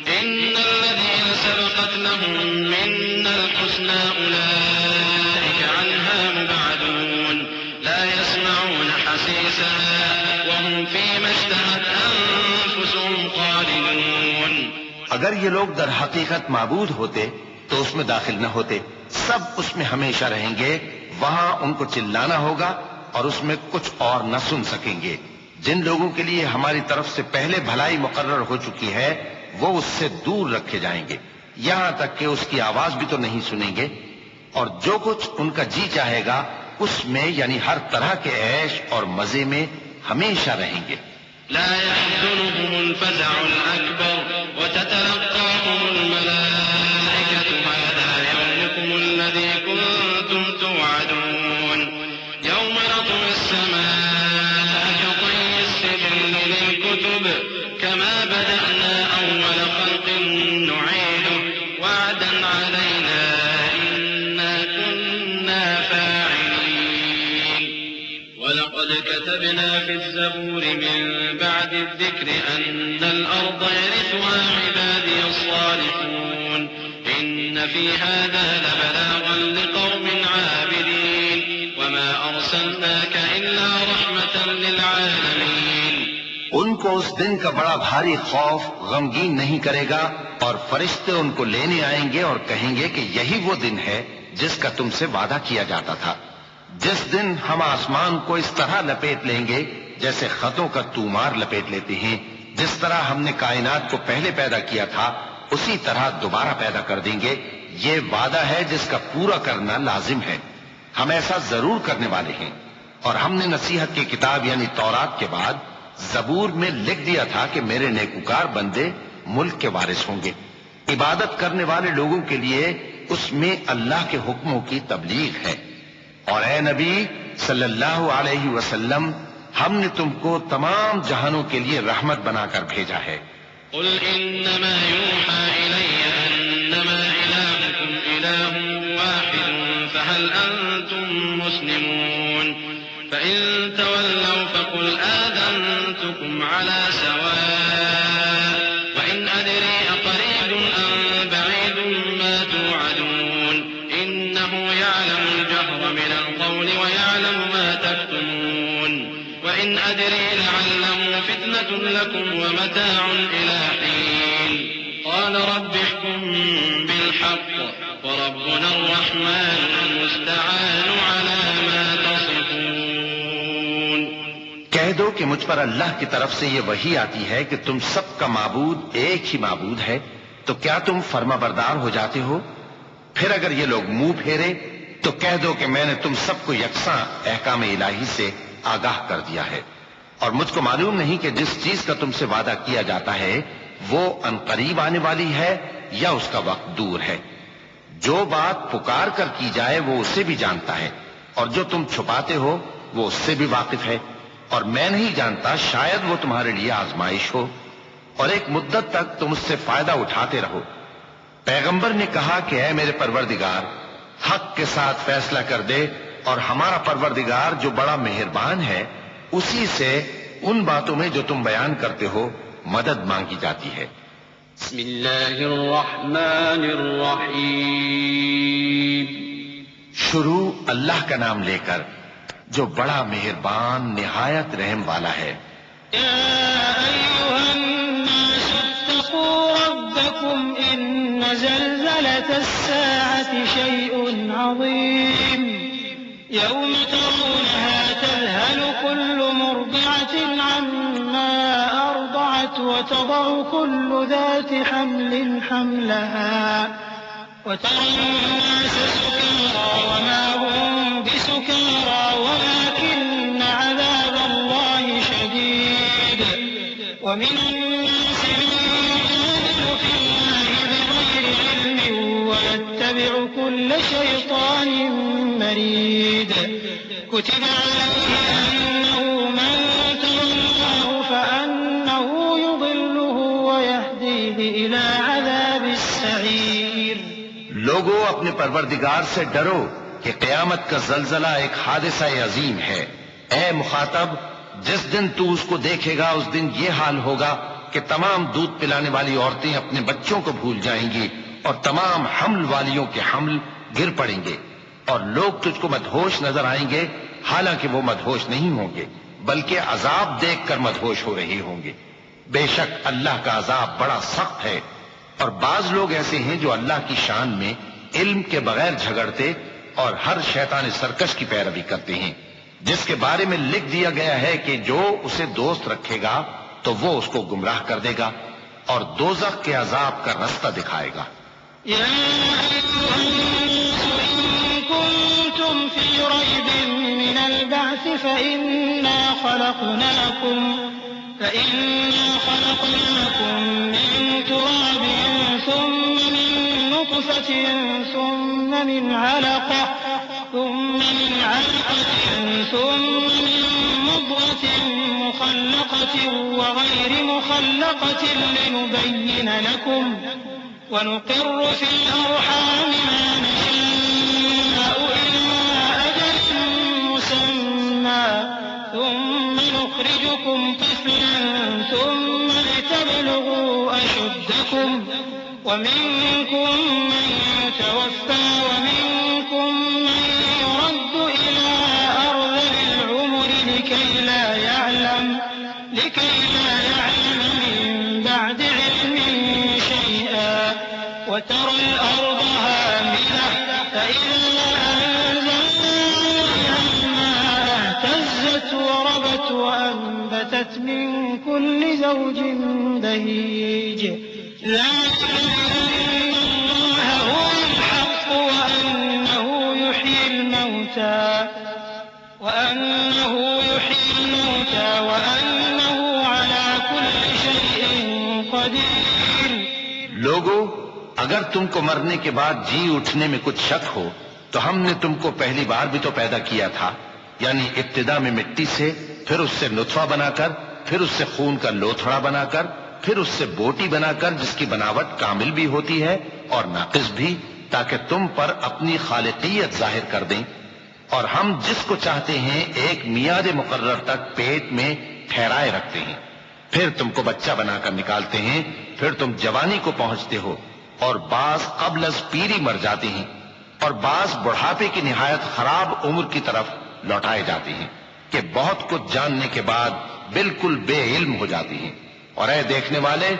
إن الذين سبقت لهم منا الحسنى أولئك عنها مبعدون لا يسمعون حسيسها وهم فيما اشتهت أنفسهم خالدون۔ اگر یہ لوگ در حقیقت معبود ہوتے تو اس میں داخل نہ ہوتے، سب اس میں ہمیشہ رہیں گے، وہاں ان کو چلانا ہوگا اور اس میں کچھ اور نہ سن سکیں گے۔ جن لوگوں کے لیے ہماری طرف سے پہلے بھلائی مقرر ہو چکی ہے وہ اس سے دور رکھے جائیں گے۔ یہاں تک کہ اس کی آواز بھی تو نہیں سنیں گے، اور جو کچھ ان کا جی چاہے گا اس میں یعنی ہر طرح کے عیش اور مزے میں ہمیشہ رہیں گے۔ لا يحزنهم الفزع الأكبر وتتلقاهم الملائكة هذا يومكم الذي كنتم توعدون يوم نطوي السماء كطي السجل للكتب كما بدأنا أول خلق نعيده وعدا علينا إنا كنا فاعلين ولقد كتبنا في الزبور من بعد الذكر أن الأرض يرثها عبادي الصالحون إن في هذا لبلاغا لقوم عابدين وما أرسلناك إلا رحمة للعالمين۔ ان کو اس دن کا بڑا بھاری خوف غمگین نہیں کرے گا، اور فرشتے ان کو لینے آئیں گے اور کہیں گے کہ یہی وہ دن ہے جس کا تم سے وعدہ کیا جاتا تھا، جس دن ہم آسمان کو اس طرح لپیٹ لیں گے جیسے خطوں کا تومار لپیٹ لیتے ہیں، جس طرح ہم نے کائنات کو پہلے پیدا کیا تھا اسی طرح دوبارہ پیدا کر دیں گے۔ یہ وعدہ ہے جس کا پورا کرنا لازم ہے، ہم ایسا ضرور کرنے والے ہیں۔ اور ہم نے نصیحت کی کتاب یعنی تورات کے بعد زبور میں لکھ دیا تھا کہ میرے نیکوکار بندے ملک کے وارث ہوں گے۔ عبادت کرنے والے لوگوں کے لیے اس میں اللہ کے حکموں کی تبلیغ ہے۔ اور اے نبی صلی اللہ علیہ وسلم، ہم نے تم کو تمام جہانوں کے لیے رحمت بنا کر بھیجا ہے۔ قل إنما يوحى إلي أنما إلهكم إله واحد فهل أنتم مسلمون فإن تولوا فقل آذنتكم على سواء وإن أدري أقريب أم بعيد ما توعدون إنه يعلم الجهر من القول ويعلم ما تكتمون وإن أدري لعله فتنة لكم ومتاع إلى حين قال رب احكم بالحق وربنا الرحمن المستعان على ما تصفون۔ کہہ دو کہ مجھ پر اللہ کی طرف سے یہ وحی آتی ہے کہ تم سب کا معبود ایک ہی معبود ہے، تو کیا تم فرما بردار ہو جاتے ہو؟ پھر اگر یہ لوگ منہ پھیرے تو کہہ دو کہ میں نے تم سب کو یکساں احکام الہی سے آگاہ کر دیا ہے، اور مجھ کو معلوم نہیں کہ جس چیز کا تم سے وعدہ کیا جاتا ہے وہ عنقریب آنے والی ہے یا اس کا وقت دور ہے۔ جو بات پکار کر کی جائے وہ اسے بھی جانتا ہے، اور جو تم چھپاتے ہو وہ اس سے بھی واقف ہے، اور میں نہیں جانتا شاید وہ تمہارے لیے آزمائش ہو، اور ایک مدت تک تم اس سے فائدہ اٹھاتے رہو۔ پیغمبر نے کہا کہ اے میرے پروردگار، حق کے ساتھ فیصلہ کر دے، اور ہمارا پروردگار جو بڑا مہربان ہے اسی سے ان باتوں میں جو تم بیان کرتے ہو مدد مانگی جاتی ہے۔ بسم اللہ الرحمن الرحیم۔ شروع اللہ کا نام لے کر جو بڑا مہربان نہایت رحم والا ہے۔ یا ایھا الناس اتقوا ربکم ان زلزلۃ الساعة شیء عظیم یوم ترونها تذهل كل مرضعة عما أرضعت وتضع كل ذات حمل حملها وترى الناس سكارى وما هم بسكارى ولكن عذاب الله شديد ومن الناس من يجادل في الله بغير علم ويتبع كل شيطان مريد كتب عليه أنه من تولاه فأنه يضله ويهديه إلى عذاب السعير۔ لوگو اپنے پروردگار سے ڈرو کہ قیامت کا زلزلہ ایک حادثہ عظیم ہے۔ اے مخاطب، جس دن تو اس کو دیکھے گا اس دن یہ حال ہوگا کہ تمام دودھ پلانے والی عورتیں اپنے بچوں کو بھول جائیں گی، اور تمام حمل والیوں کے حمل گر پڑیں گے، اور لوگ تجھ کو مدہوش نظر آئیں گے، حالانکہ وہ مدہوش نہیں ہوں گے بلکہ عذاب دیکھ کر مدہوش ہو رہے ہوں گے۔ بے شک اللہ کا عذاب بڑا سخت ہے، اور بعض لوگ ایسے ہیں جو اللہ کی شان میں علم کے بغیر جھگڑتے اور ہر شیطان سرکش کی پیروی کرتے ہیں، جس کے بارے میں لکھ دیا گیا ہے کہ جو اسے دوست رکھے گا تو وہ اس کو گمراہ کر دے گا اور دوزخ کے عذاب کا رستہ دکھائے گا۔ يا أيها الناس إن كنتم في ريب من البعث فإنا خلقناكم من تراب ثم من نطفة ثم من علقة ثم من مضغة مخلقة وغير مخلقة لنبين لكم ونقر في الأرحام ما نشاء إلى أجل مسمى ثم نخرجكم طفلا ثم لتبلغوا أشدكم ومنكم من يتوفى ومنكم من يرد إلى أرذل العمر لكي لا يعلم من بعد علم شيئا وترى الأرض هامدة فإذا أنزلنا عليها الماء اهتزت وربت وأنبتت من كل زوج بهيج ذلك بأن الله هو الحق وأنه يحيي الموتى وأنه على كل شيء قدير. لوگو، اگر تم کو مرنے کے بعد جی اٹھنے میں کچھ شک ہو تو ہم نے تم کو پہلی بار بھی تو پیدا کیا تھا، یعنی ابتدا میں مٹی سے، پھر اس سے نطفہ بنا کر، پھر اس سے خون کا لوتھڑا بنا کر، پھر اس سے بوٹی بنا کر جس کی بناوٹ کامل بھی ہوتی ہے اور ناقص بھی، تاکہ تم پر اپنی خالقیت ظاہر کر دیں. اور ہم جس کو چاہتے ہیں ایک میعاد مقرر تک پیٹ میں ٹھہرائے رکھتے ہیں، پھر تم کو بچہ بنا کر نکالتے ہیں، پھر تم جوانی کو پہنچتے ہو، اور بعض قبل از پیری مر جاتے ہیں، اور بعض بڑھاپے کی نہایت خراب عمر کی طرف لوٹائے جاتے ہیں کہ بہت کچھ جاننے کے بعد بالکل بے علم ہو جاتے ہیں. اور اے دیکھنے والے،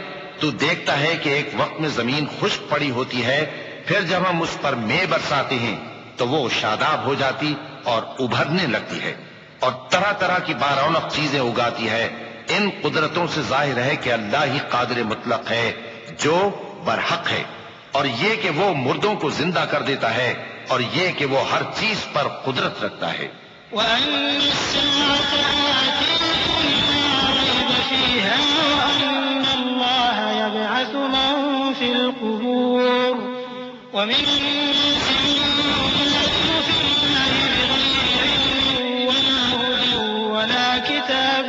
تو دیکھتا ہے کہ ایک وقت میں زمین خشک پڑی ہوتی ہے، پھر جب ہم اس پر مے برساتے ہیں تو وہ شاداب ہو جاتی اور ابھرنے لگتی ہے اور طرح طرح کی بارونق چیزیں اگاتی ہے. ان قدرتوں سے ظاہر ہے کہ اللہ ہی قادر مطلق ہے جو برحق ہے، اور یہ کہ وہ مردوں کو زندہ کر دیتا ہے، اور یہ کہ وہ ہر چیز پر قدرت رکھتا ہے. وأن الساعة آتية لا ريب فيها وأن الله يبعث من في القبور ومن الناس من يجادل في الله بغير علم ولا هدى ولا كتاب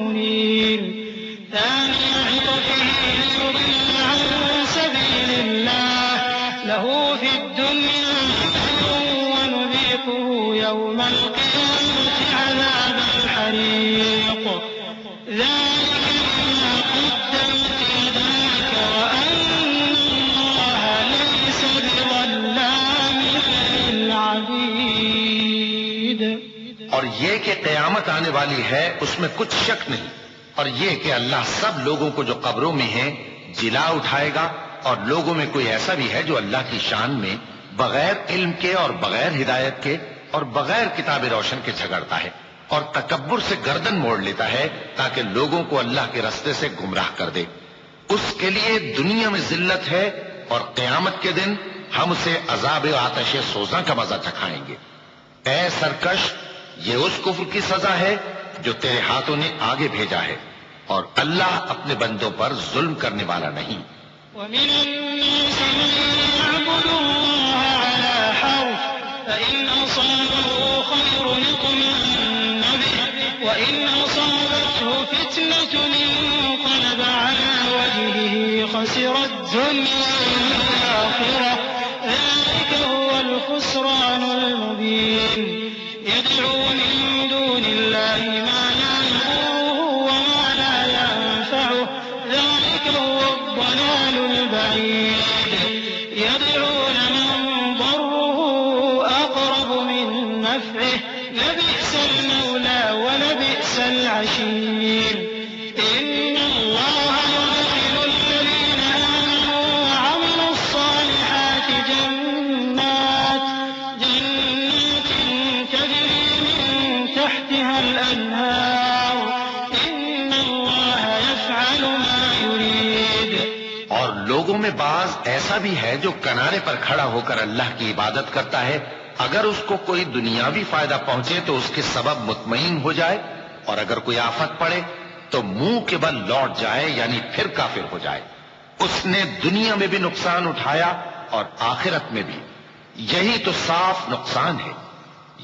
منير ثاني عطفه ليضل عن سبيل الله له في الدنيا ونذيقه يوم القيامة عذاب الحريق ذلك بما قدمت يداك وأن الله ليس بظلام للعبيد. اور یہ کہ قیامت آنے والی ہے اس میں کچھ شک نہیں، اور یہ کہ اللہ سب لوگوں کو جو قبروں میں ہیں جلا اٹھائے گا، اور لوگوں میں کوئی ایسا بھی ہے جو اللہ کی شان میں بغیر علم کے اور بغیر ہدایت کے اور بغیر کتاب روشن کے جھگڑتا ہے اور تکبر سے گردن موڑ لیتا ہے تاکہ لوگوں کو اللہ کے رستے سے گمراہ کر دے. اس کے لیے دنیا میں ذلت ہے اور قیامت کے دن ہم اسے عذاب آتش سوزاں کا مزہ چکھائیں گے. اے سرکش، یہ اس کفر کی سزا ہے جو تیرے ہاتھوں نے آگے بھیجا ہے، اور اللہ اپنے بندوں پر ظلم کرنے والا نہیں. ومن الناس من يعبد الله على حرف فإن أصابه خير اطمأن به وإن أصابته فتنة انقلب على وجهه خسر الدنيا والآخرة ذلك هو الخسران المبين. يدعو من دون الله ما لا يضره وما لا ينفعه ذلك هو الضلال البعيد. يدعون من ضره أقرب من نفعه لبئس المولى ولبئس العشير. إن الله يدخل الذين آمنوا وعملوا الصالحات جنات تجري من تحتها الأنهار إن الله يفعل ما يريد. اور لوگ لوگوں میں بعض ایسا بھی ہے جو کنارے پر کھڑا ہو کر اللہ کی عبادت کرتا ہے، اگر اس کو کوئی دنیاوی فائدہ پہنچے تو اس کے سبب مطمئن ہو جائے، اور اگر کوئی آفت پڑے تو منہ کے بل لوٹ جائے، یعنی پھر کافر ہو جائے۔ اس نے دنیا میں بھی نقصان اٹھایا اور آخرت میں بھی، یہی تو صاف نقصان ہے۔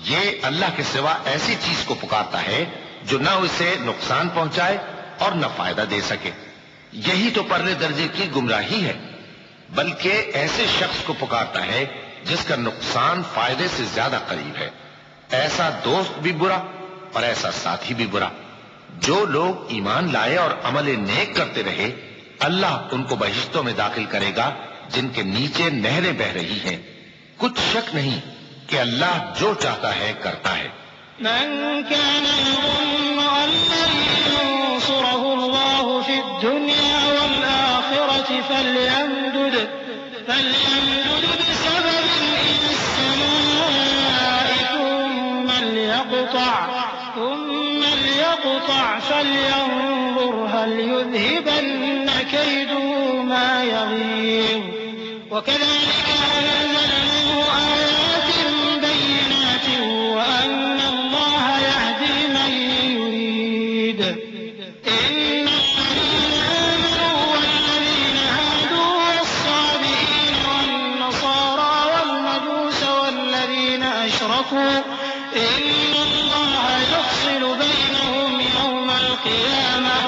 یہ اللہ کے سوا ایسی چیز کو پکارتا ہے جو نہ اسے نقصان پہنچائے اور نہ فائدہ دے سکے، یہی تو پرلے درجے کی گمراہی ہے۔ بلکہ ایسے شخص کو پکارتا ہے جس کا نقصان فائدے سے زیادہ قریب ہے، ایسا دوست بھی برا اور ایسا ساتھی بھی برا۔ جو لوگ ایمان لائے اور عمل نیک کرتے رہے، اللہ ان کو بہشتوں میں داخل کرے گا جن کے نیچے نہریں بہ رہی ہیں۔ کچھ شک نہیں کہ اللہ جو چاہتا ہے کرتا ہے۔ من كان يظن أن لن ينصره الله في الدنيا والآخرة فليمدد بسبب إلى السماء ثم ليقطع فلينظر هل يذهبن كيده ما يغيظ وكذلك أنزلناه آيات بينات وأن الله يهدي من يريد إن الذين آمنوا والذين هادوا والصابئين والنصارى والمجوس والذين أشركوا إن الله يفصل بينهم يوم القيامة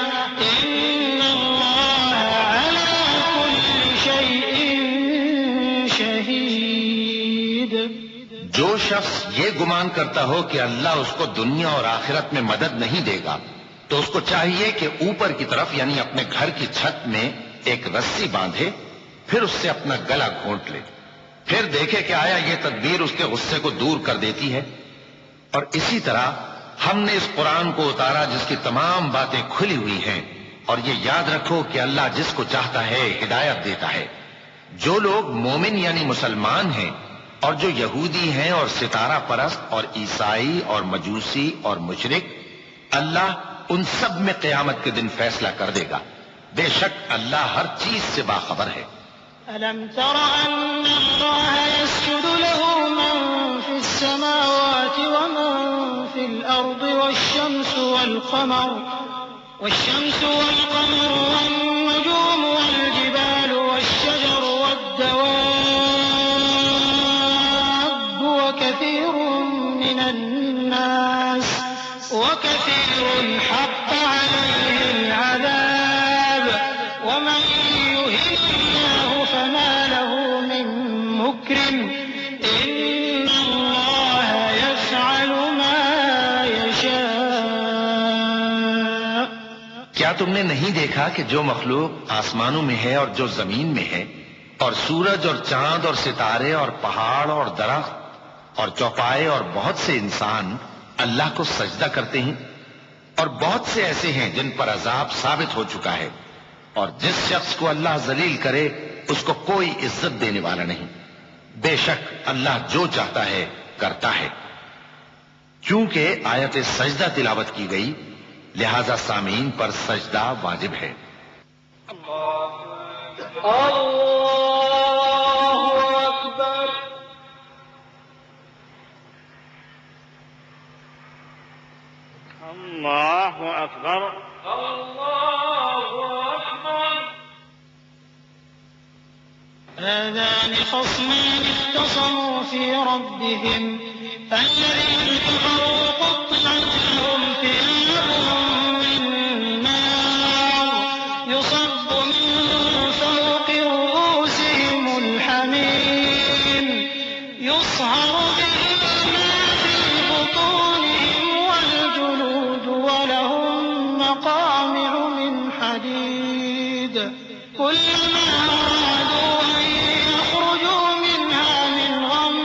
إن الله على كل شيء شهيد۔ جو شخص یہ گمان کرتا ہو کہ اللہ اس کو دنیا اور آخرت میں مدد نہیں دے گا تو اس کو چاہیے کہ اوپر کی طرف یعنی اپنے گھر کی چھت میں ایک رسی باندھے، پھر اس سے اپنا گلا گھونٹ لے، پھر دیکھے کہ آیا یہ تدبیر اس کے غصے کو دور کر دیتی ہے۔ اور اسی طرح ہم نے اس قرآن کو اتارا جس کی تمام باتیں کھلی ہوئی ہیں، اور یہ یاد رکھو کہ اللہ جس کو چاہتا ہے ہدایت دیتا ہے۔ جو لوگ مومن یعنی مسلمان ہیں اور جو یہودی ہیں اور ستارہ پرست اور عیسائی اور مجوسی اور مشرک، اللہ ان سب میں قیامت کے دن فیصلہ کر دے گا۔ بے شک اللہ ہر چیز سے باخبر ہے۔ ألم تر أن الله يسجد له من في السماوات ومن في الأرض والشمس والقمر والنجوم والجبال والشجر والدواب وكثير حق عليه العذاب ومن يهن الله فما له من مكرم إن الله يفعل ما يشاء۔ کیا تم نے نہیں دیکھا کہ جو مخلوق آسمانوں میں ہے اور جو زمین میں ہے، اور سورج اور چاند اور ستارے اور پہاڑ اور درخت اور چوپائے اور بہت سے انسان اللہ کو سجدہ کرتے ہیں، اور بہت سے ایسے ہیں جن پر عذاب ثابت ہو چکا ہے، اور جس شخص کو اللہ ذلیل کرے اس کو کوئی عزت دینے والا نہیں۔ بے شک اللہ جو چاہتا ہے کرتا ہے۔ چونکہ آیت سجدہ تلاوت کی گئی لہذا سامعین پر سجدہ واجب ہے۔ الله أكبر الله أكبر۔ هذان خصمان اختصموا في ربهم الذين كفروا قطعت لهم ثياب من نار يصب من فوق رؤوسهم الحميم يصهر به ما في بطونهم والجلود ولهم مقامع من حديد كلما أرادوا أن يخرجوا منها من غم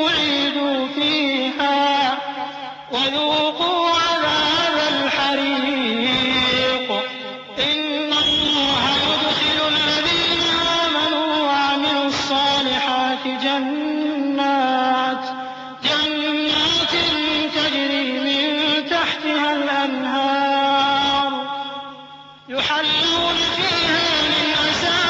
أعيدوا فيها وذوقوا عذاب الحريق إن الله يدخل الذين آمنوا وعملوا الصالحات جنات تجري من تحتها الأنهار يحلون فيها من أساور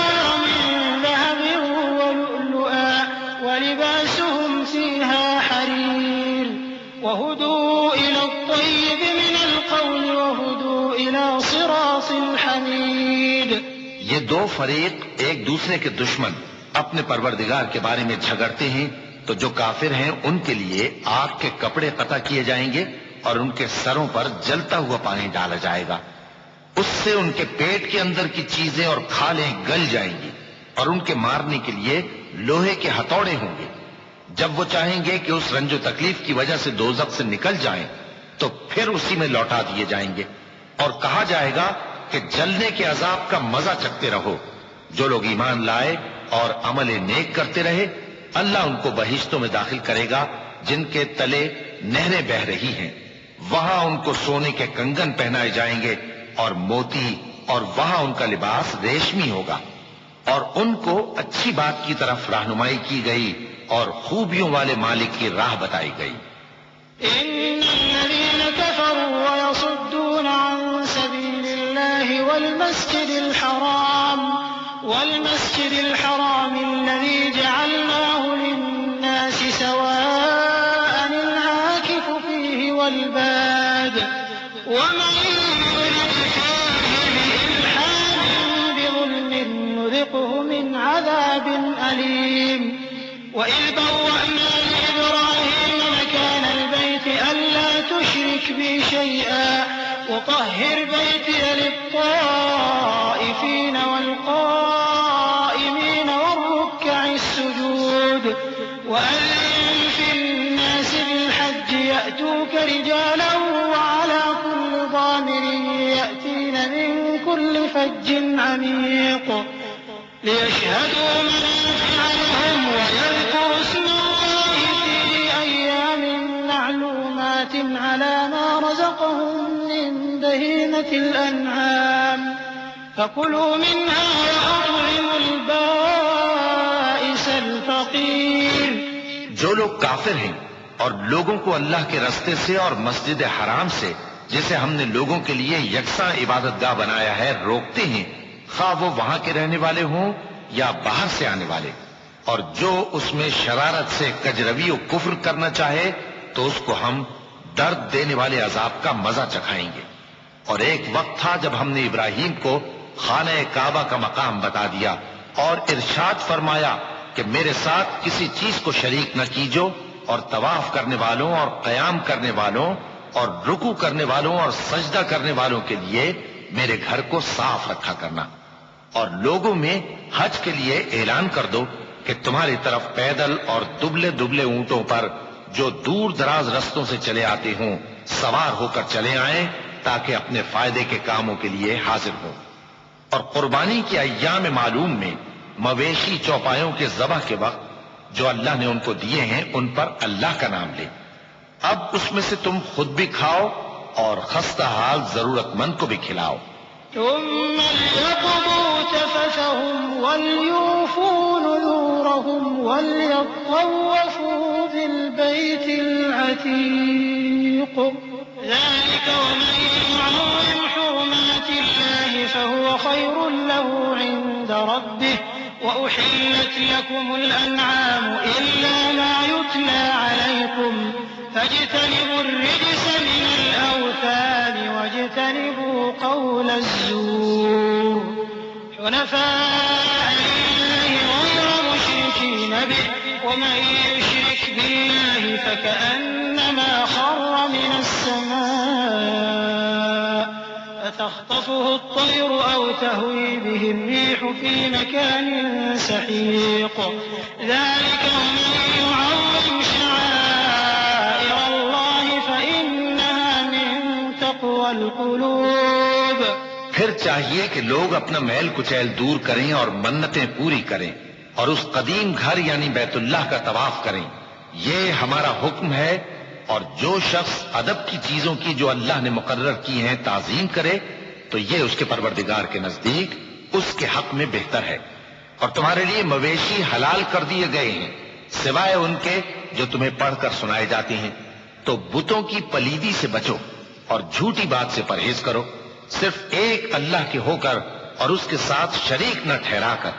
یہ دو فریق ایک دوسرے کے دشمن اپنے پروردگار کے بارے میں جھگڑتے ہیں تو جو کافر ہیں ان کے لیے آگ کے کپڑے قطع کیے جائیں گے اور ان کے سروں پر جلتا ہوا پانی ڈالا جائے گا. اس سے ان کے پیٹ کے اندر کی چیزیں اور کھالیں گل جائیں گی اور ان کے مارنے کے لیے لوہے کے ہتھوڑے ہوں گے. جب وہ چاہیں گے کہ اس رنج و تکلیف کی وجہ سے دوزخ سے نکل جائیں تو پھر اسی میں لوٹا دیے جائیں گے اور کہا جائے گا کہ جلنے کے عذاب کا مزہ چکھتے رہو. جو لوگ ایمان لائے اور عمل نیک کرتے رہے اللہ ان کو بہشتوں میں داخل کرے گا جن کے تلے نہریں بہ رہی ہیں. وہاں ان کو سونے کے کنگن پہنائے جائیں گے اور موتی، اور وہاں ان کا لباس ریشمی ہوگا. اور ان کو اچھی بات کی طرف رہنمائی کی گئی اور خوبیوں والے مالک کی راہ بتائی گئی. إن الذين كفروا ويصدون عن سبيل الله والمسجد الحرام الذي جعلناه للناس سواء العاكف فيه والباد ومن يرد فيه بإلحاد بظلم نذقه من عذاب أليم. وإذ بوأنا لإبراهيم مكان البيت ألا تشرك بي شيئا وطهر بيتي للطائفين والقائمين والركع السجود وأذن في الناس بالحج يأتوك رجالا وعلى كل ضامر يأتين من كل فج عميق ليشهدوا منافع لهم ويذكروا اسم الله في أيام معلومات على ما رزقهم من بهيمة الأنعام فكلوا منها وأطعموا البائس الفقير. جو لوگ کافر ہیں اور لوگوں کو اللہ کے رستے سے اور مسجد حرام سے جسے ہم نے لوگوں کے لیے یکساں عبادت گاہ بنایا ہے روکتے ہیں، خواہ وہ وہاں کے رہنے والے ہوں یا باہر سے آنے والے، اور جو اس میں شرارت سے کجروی و کفر کرنا چاہے تو اس کو ہم درد دینے والے عذاب کا مزہ چکھائیں گے. اور ایک وقت تھا جب ہم نے ابراہیم کو خانہ کعبہ کا مقام بتا دیا اور ارشاد فرمایا کہ میرے ساتھ کسی چیز کو شریک نہ کیجو، اور طواف کرنے والوں اور قیام کرنے والوں اور رکوع کرنے والوں اور سجدہ کرنے والوں کے لیے میرے گھر کو صاف رکھا کرنا. اور لوگوں میں حج کے لیے اعلان کر دو کہ تمہاری طرف پیدل اور دبلے دبلے اونٹوں پر جو دور دراز رستوں سے چلے آتے ہوں سوار ہو کر چلے آئیں تاکہ اپنے فائدے کے کاموں کے لیے حاضر ہوں. اور قربانی کے ایام معلوم میں مویشی چوپایوں کے ذبح کے وقت جو اللہ نے ان کو دیے ہیں ان پر اللہ کا نام لے. اب اس میں سے تم خود بھی کھاؤ اور خستہ حال ضرورت مند کو بھی کھلاؤ. ثم ليقضوا تفثهم وليوفوا نذورهم وليطوفوا بالبيت العتيق ذلك ومن يعظم حرمات الله فهو خير له عند ربه وأحلت لكم الأنعام إلا ما يتلى عليكم فاجتنبوا الرجس من الأوثان واجتنبوا قول الزور حنفاء لله غير مشركين به ومن يشرك بالله فكأنما خر من السماء فتخطفه الطير أو تهوي به الريح في مكان سحيق ذلك ومن يعظم شعائر الله فإنها من تقوى القلوب. پھر چاہیے کہ لوگ اپنا میل کچیل دور کریں اور منتیں پوری کریں اور اس قدیم گھر یعنی بیت اللہ کا طواف کریں. یہ ہمارا حکم ہے. اور جو شخص ادب کی چیزوں کی جو اللہ نے مقرر کی ہیں تعظیم کرے تو یہ اس کے پروردگار کے نزدیک اس کے حق میں بہتر ہے. اور تمہارے لیے مویشی حلال کر دیے گئے ہیں سوائے ان کے جو تمہیں پڑھ کر سنائے جاتے ہیں. تو بتوں کی پلیدی سے بچو اور جھوٹی بات سے پرہیز کرو، صرف ایک اللہ کے ہو کر اور اس کے ساتھ شریک نہ ٹھہرا کر.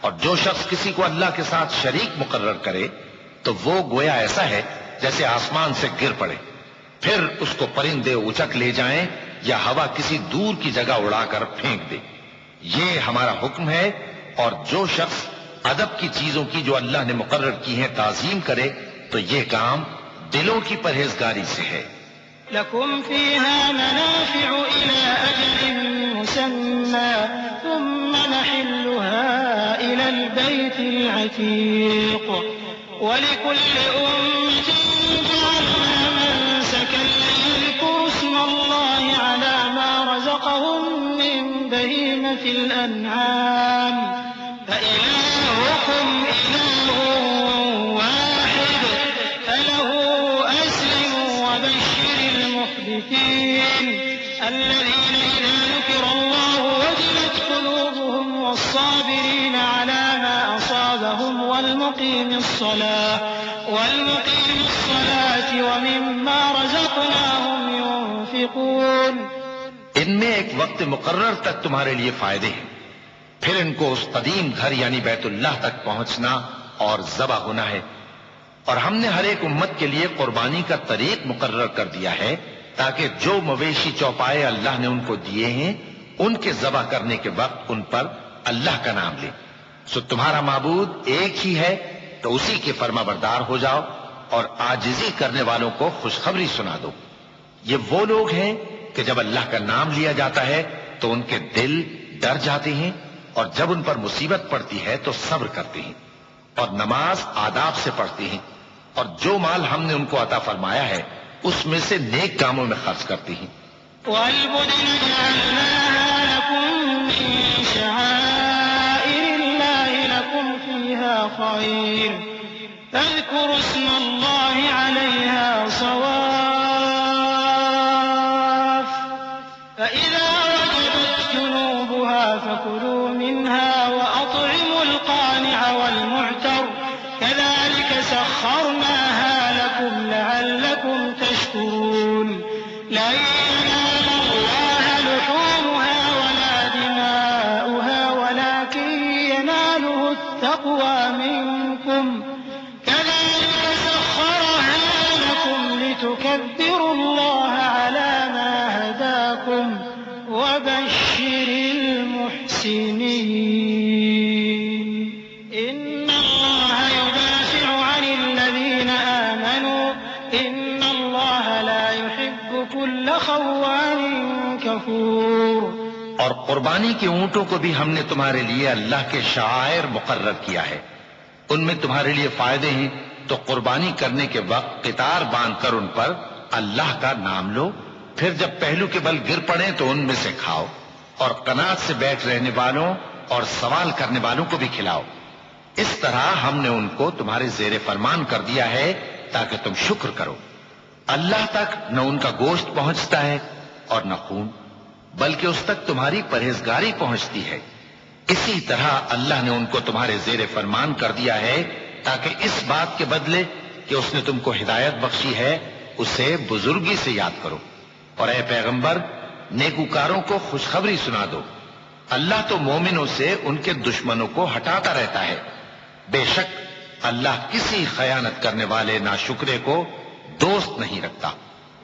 اور جو شخص کسی کو اللہ کے ساتھ شریک مقرر کرے تو وہ گویا ایسا ہے جیسے آسمان سے گر پڑے، پھر اس کو پرندے اچک لے جائیں یا ہوا کسی دور کی جگہ اڑا کر پھینک دے. یہ ہمارا حکم ہے، اور جو شخص ادب کی چیزوں کی جو اللہ نے مقرر کی ہیں تعظیم کرے تو یہ کام دلوں کی پرہیزگاری سے ہے۔ لكم فيها منافع إلى أجل مسمى ثم نحلها إلى البيت العتيق ولكل أمة جعلنا منسكا ليذكروا اسم الله على ما رزقهم من بهيمة الأنعام فإلهكم إله واحد فله أسلموا وبشر المخبتين الذين إذا ذكر الله وجلت قلوبهم والصابرين على ما أصابهم والمقيم الصلاة ومما رزقناهم ينفقون۔ ان میں ایک وقت مقرر تک تمہارے لیے فائدے ہیں، پھر ان کو اس قدیم گھر یعنی بیت اللہ تک پہنچنا اور ذبح ہونا ہے، اور ہم نے ہر ایک امت کے لیے قربانی کا طریق مقرر کر دیا ہے تاکہ جو مویشی چوپائے اللہ نے ان کو دیے ہیں ان کے ذبح کرنے کے وقت ان پر اللہ کا نام لیں۔ سو تمہارا معبود ایک ہی ہے تو اسی کے فرما بردار ہو جاؤ اور عاجزی کرنے والوں کو خوشخبری سنا دو۔ یہ وہ لوگ ہیں کہ جب اللہ کا نام لیا جاتا ہے تو ان کے دل ڈر جاتے ہیں، اور جب ان پر مصیبت پڑتی ہے تو صبر کرتے ہیں اور نماز آداب سے پڑھتے ہیں، اور جو مال ہم نے ان کو عطا فرمایا ہے اس میں سے نیک کاموں میں خرچ کرتے ہیں۔ وَالْبُدْنَ جَعَلْنَاهَا لَكُم مِّن شَعَائِرِ اللَّهِ لَكُمْ فِيهَا خَيْرٌ فَاذْكُرُوا اسْمَ اللَّهِ عَلَيْهَا صَوَافَّ فَإِذَا وَجَبَتْ جُنُوبُهَا فَكُلُوا مِنْهَا وَأَطْعِمُوا الْقَانِعَ وَالْمُعْتَرَّ كَذَلِكَ سَخَّرْنَاهَا لَكُمْ لَعَلَّكُمْ تَشْكُرُونَ۔ لَن يَنَالَ اللَّهَ لُحُومُهَا وَلَا دِمَاؤُهَا وَلَكِن يَنَالُهُ التَّقْوَىٰ مِنكُمْ كَذَلِكَ سَخَّرَهَا لَكُمْ لِتُكَبِّرُوا اللَّهَ عَلَىٰ مَا هَدَاكُمْ وَبَشِّرِ الْمُحْسِنِينَ۔ إِنَّ اللَّهَ يُدَافِعُ عَنِ الَّذِينَ آمَنُوا إِنَّ اللَّهَ لَا يُحِبُّ كُلَّ خَوَّانٍ كَفُورٍ۔ اور قربانی کے اونٹوں کو بھی ہم نے تمہارے لیے اللہ کے شعائر مقرر کیا ہے، ان میں تمہارے لیے فائدے ہیں، تو قربانی کرنے کے وقت قطار باندھ کر ان پر اللہ کا نام لو، پھر جب پہلو کے بل گر پڑے تو ان میں سے کھاؤ، اور قناعت سے بیٹھ رہنے والوں اور سوال کرنے والوں کو بھی کھلاؤ۔ اس طرح ہم نے ان کو تمہارے زیر فرمان کر دیا ہے تاکہ تم شکر کرو۔ اللہ تک نہ ان کا گوشت پہنچتا ہے اور نہ خون، بلکہ اس تک تمہاری پرہیزگاری پہنچتی ہے۔ اسی طرح اللہ نے ان کو تمہارے زیر فرمان کر دیا ہے تاکہ اس بات کے بدلے کہ اس نے تم کو ہدایت بخشی ہے اسے بزرگی سے یاد کرو، اور اے پیغمبر نیکوکاروں کو خوشخبری سنا دو۔ اللہ تو مومنوں سے ان کے دشمنوں کو ہٹاتا رہتا ہے، بے شک اللہ کسی خیانت کرنے والے ناشکرے کو دوست نہیں رکھتا۔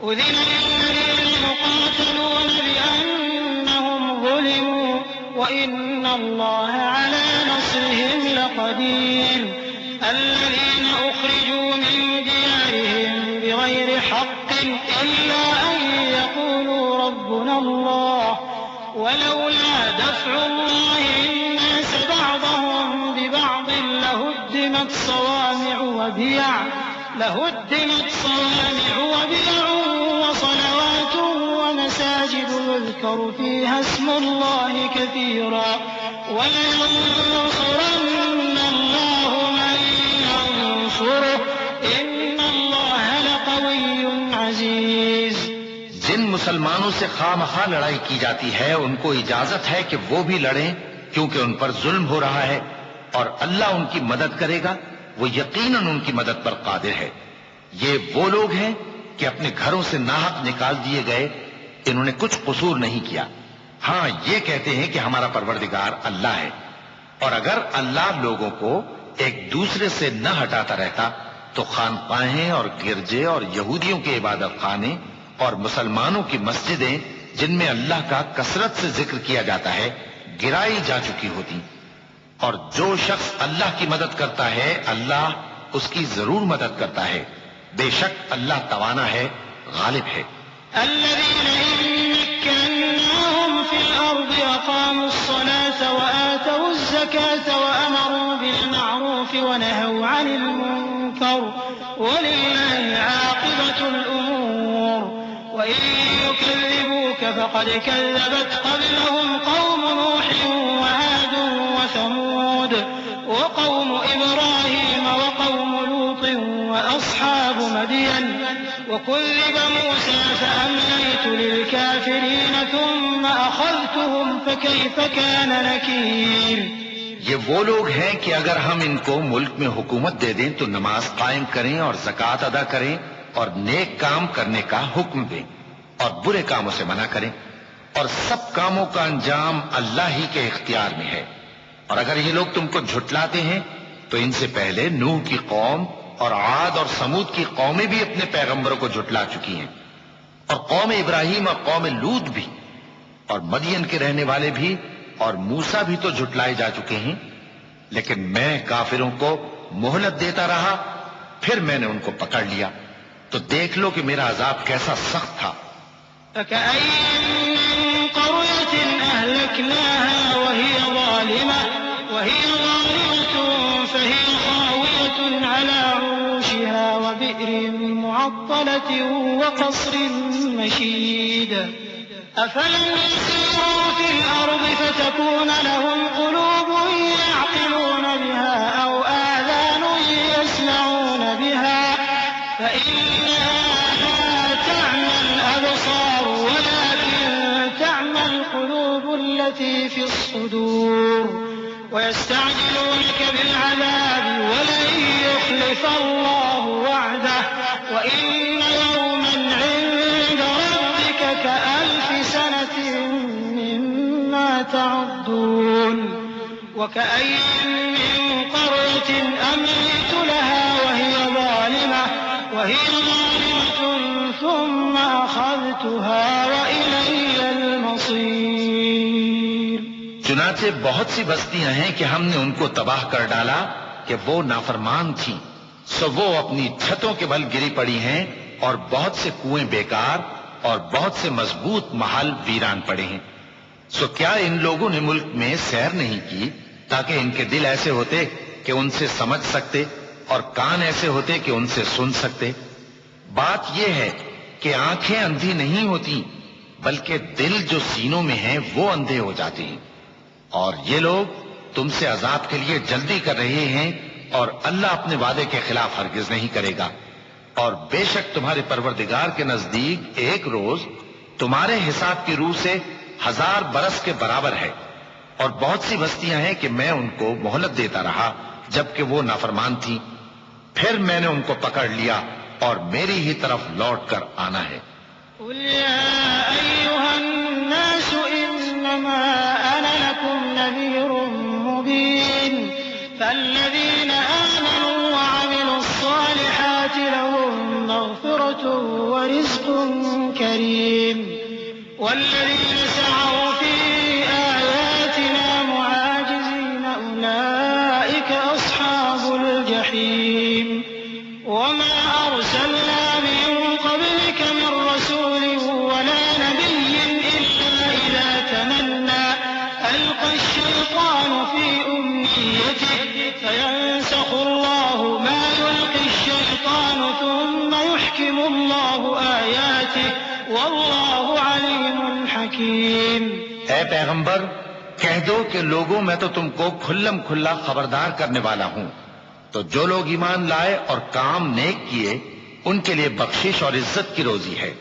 أذن للذين يقاتلون بأنهم ظلموا وإن الله على نصرهم لقدير الذين أخرجوا من ديارهم بغير حق إلا أن يقولوا ربنا الله ولولا دفع الله الناس بعضهم ببعض لهدمت صوامع وبيع وصلوات ومساجد يذكر فيها اسم الله كثيرا ولينصرن الله من ينصره إن الله لقوي عزيز۔ جن مسلمانوں سے خواہ مخواہ لڑائی کی جاتی ہے ان کو اجازت ہے کہ وہ بھی لڑیں، کیونکہ ان پر ظلم ہو رہا ہے، اور اللہ ان کی مدد کرے گا، وہ یقیناً ان کی مدد پر قادر ہے۔ یہ وہ لوگ ہیں کہ اپنے گھروں سے ناحق نکال دیے گئے، انہوں نے کچھ قصور نہیں کیا، ہاں یہ کہتے ہیں کہ ہمارا پروردگار اللہ ہے، اور اگر اللہ لوگوں کو ایک دوسرے سے نہ ہٹاتا رہتا تو خانقاہیں اور گرجے اور یہودیوں کے عبادت خانے اور مسلمانوں کی مسجدیں جن میں اللہ کا کثرت سے ذکر کیا جاتا ہے گرائی جا چکی ہوتی، اور جو شخص اللہ کی مدد کرتا ہے اللہ اس کی ضرور مدد کرتا ہے، بے شک اللہ توانا ہے، غالب ہے۔ الذين إن مكناهم في الأرض أقاموا الصلاة وآتوا الزكاة وأمروا بالمعروف ونهوا عن المنكر ولله عاقبة الأمور وإن يكذبوك فقد كذبت قبلهم قوم نوح وعاد وثمود وقوم إبراهيم وقوم لوط وأصحاب مدين وكذب موسى فأمليت للكافرين ثم أخذتهم فكيف كان نكير۔ یہ وہ لوگ ہیں کہ اگر ہم ان کو ملک میں حکومت دے دیں تو نماز قائم کریں اور زکوٰۃ ادا کریں اور نیک کام کرنے کا حکم دیں اور برے کاموں سے منع کریں، اور سب کاموں کا انجام اللہ ہی کے اختیار میں ہے۔ اور اگر یہ لوگ تم کو جھٹلاتے ہیں تو ان سے پہلے نوح کی قوم اور عاد اور سمود کی قومیں بھی اپنے پیغمبروں کو جھٹلا چکی ہیں، اور قوم ابراہیم اور قوم لوط بھی، اور مدین کے رہنے والے بھی، اور موسیٰ بھی تو جھٹلائے جا چکے ہیں، لیکن میں کافروں کو مہلت دیتا رہا، پھر میں نے ان کو پکڑ لیا، تو دیکھ لو کہ میرا عذاب کیسا سخت تھا۔ فكأين من قرية أهلكناها وهي ظالمة فهي خاوية على عروشها وبئر معطلة وقصر مشيد أفلم يسيروا في الأرض فتكون لهم قلوب يعقلون بها أو آذان يسمعون بها فإنها لا تعمى الأبصار ولكن تعمى القلوب التي في الصدور ويستعجلونك بالعذاب ولن يخلف الله وعده وإن يوما عند ربك كألف سنة مما تعدون وكأين من قرية أمليت لها وهي ظالمة ثم أخذتها وإلي المصير۔ چنانچہ بہت سی بستیاں ہیں کہ ہم نے ان کو تباہ کر ڈالا کہ وہ نافرمان تھیں، سو وہ اپنی چھتوں کے بل گری پڑی ہیں، اور بہت سے کنویں بیکار اور بہت سے مضبوط محل ویران پڑے ہیں۔ سو کیا ان لوگوں نے ملک میں سیر نہیں کی تاکہ ان کے دل ایسے ہوتے کہ ان سے سمجھ سکتے اور کان ایسے ہوتے کہ ان سے سن سکتے؟ بات یہ ہے کہ آنکھیں اندھی نہیں ہوتی بلکہ دل جو سینوں میں ہیں وہ اندھے ہو جاتے ہیں، اور یہ لوگ تم سے عذاب کے لیے جلدی کر رہے ہیں، اور اللہ اپنے وعدے کے خلاف ہرگز نہیں کرے گا۔ اور بے شک تمہارے پروردگار کے نزدیک ایک روز تمہارے حساب کی روح سے 1000 برس کے برابر ہے، اور بہت سی بستیاں ہیں کہ میں ان کو مہلت دیتا رہا جبکہ وہ نافرمان تھی، پھر میں نے ان کو پکڑ لیا اور میری ہی طرف لوٹ کر آنا ہے۔ قل يا أيها الناس إنما أنا لكم نذير مبين فالذين آمنوا وعملوا الصالحات لهم مغفرة ورزق كريم والذين سعوا في آياتنا معاجزين أولئك أصحاب الجحيم وما أرسلنا من قبلك من رسول ولا نبي إلا إذا تمنى ألقى الشيطان في أمنيته فينسخ الله ما يلقي الشيطان ثم يحكم الله آياته والله عليم حكيم۔ اے پیغمبر کہہ دو کہ لوگوں میں تو تم کو کھلم کھلا خبردار کرنے والا ہوں، تو جو لوگ ایمان لائے اور کام نیک کیے ان کے لیے بخشش اور عزت کی روزی ہے،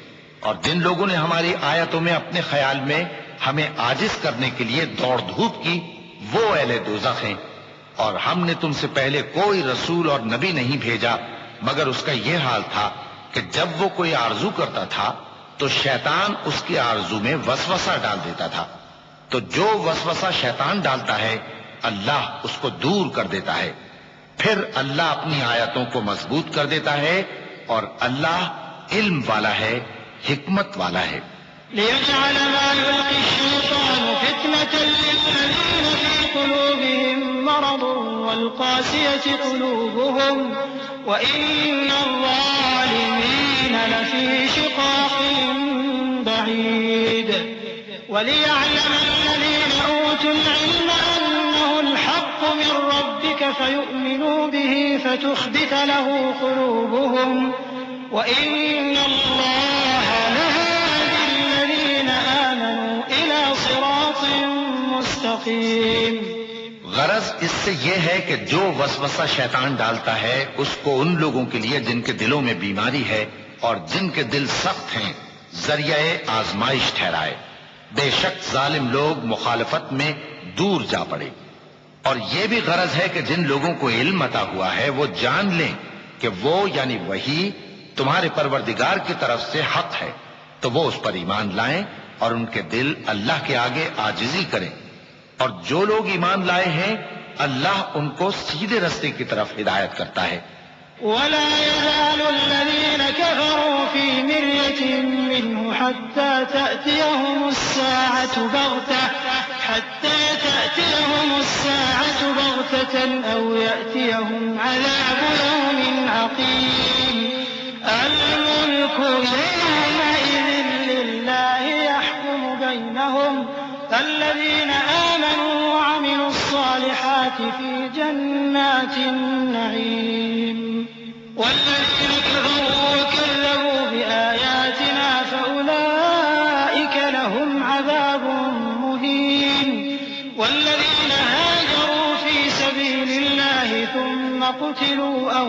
اور جن لوگوں نے ہماری آیتوں میں اپنے خیال میں ہمیں عاجز کرنے کے لیے دوڑ دھوپ کی وہ اہل دوزخ ہیں۔ اور ہم نے تم سے پہلے کوئی رسول اور نبی نہیں بھیجا مگر اس کا یہ حال تھا کہ جب وہ کوئی آرزو کرتا تھا تو شیطان اس کی آرزو میں وسوسہ ڈال دیتا تھا، تو جو وسوسہ شیطان ڈالتا ہے اللہ اس کو دور کر دیتا ہے، پھر اللہ اپنی آیتوں کو مضبوط کر دیتا ہے، اور اللہ علم والا ہے، حکمت والا ہے۔ ليجعل ما يلقي الشيطان فتنة للذين في قلوبهم مرض والقاسية قلوبهم وإن الظالمين لفي شقاق بعيد وليعلم الذين أوتوا العلم أنه الحق من ربك فيؤمنوا به فتخبت له قلوبهم وإن الله لهادي الذين آمنوا إلى صراط مستقيم. غرض اس سے یہ ہے کہ جو وسوسہ شیطان ڈالتا ہے اس کو ان لوگوں کے لیے جن کے دلوں میں بیماری ہے اور جن کے دل سخت ہیں ذریعہ آزمائش ٹھہرائے. بے شک ظالم لوگ مخالفت میں دور جا پڑے. اور یہ بھی غرض ہے کہ جن لوگوں کو علم عطا ہوا ہے وہ جان لیں کہ وہ یعنی وہی تمہارے پروردگار کی طرف سے حق ہے، تو وہ اس پر ایمان لائیں اور ان کے دل اللہ کے آگے عاجزی کریں. اور جو لوگ ایمان لائے ہیں اللہ ان کو سیدھے رستے کی طرف ہدایت کرتا ہے. ولا يزال الذين كفروا في مرية منه حتى تأتيهم الساعة بغتة أو يأتيهم عذاب يوم عقيم. الملك يومئذ لله يحكم بينهم الذين آمنوا وعملوا الصالحات في جنات النعيم والذين كفروا وكذبوا بآياتنا فأولئك لهم عذاب مهين. والذين هاجروا في سبيل الله ثم قتلوا أو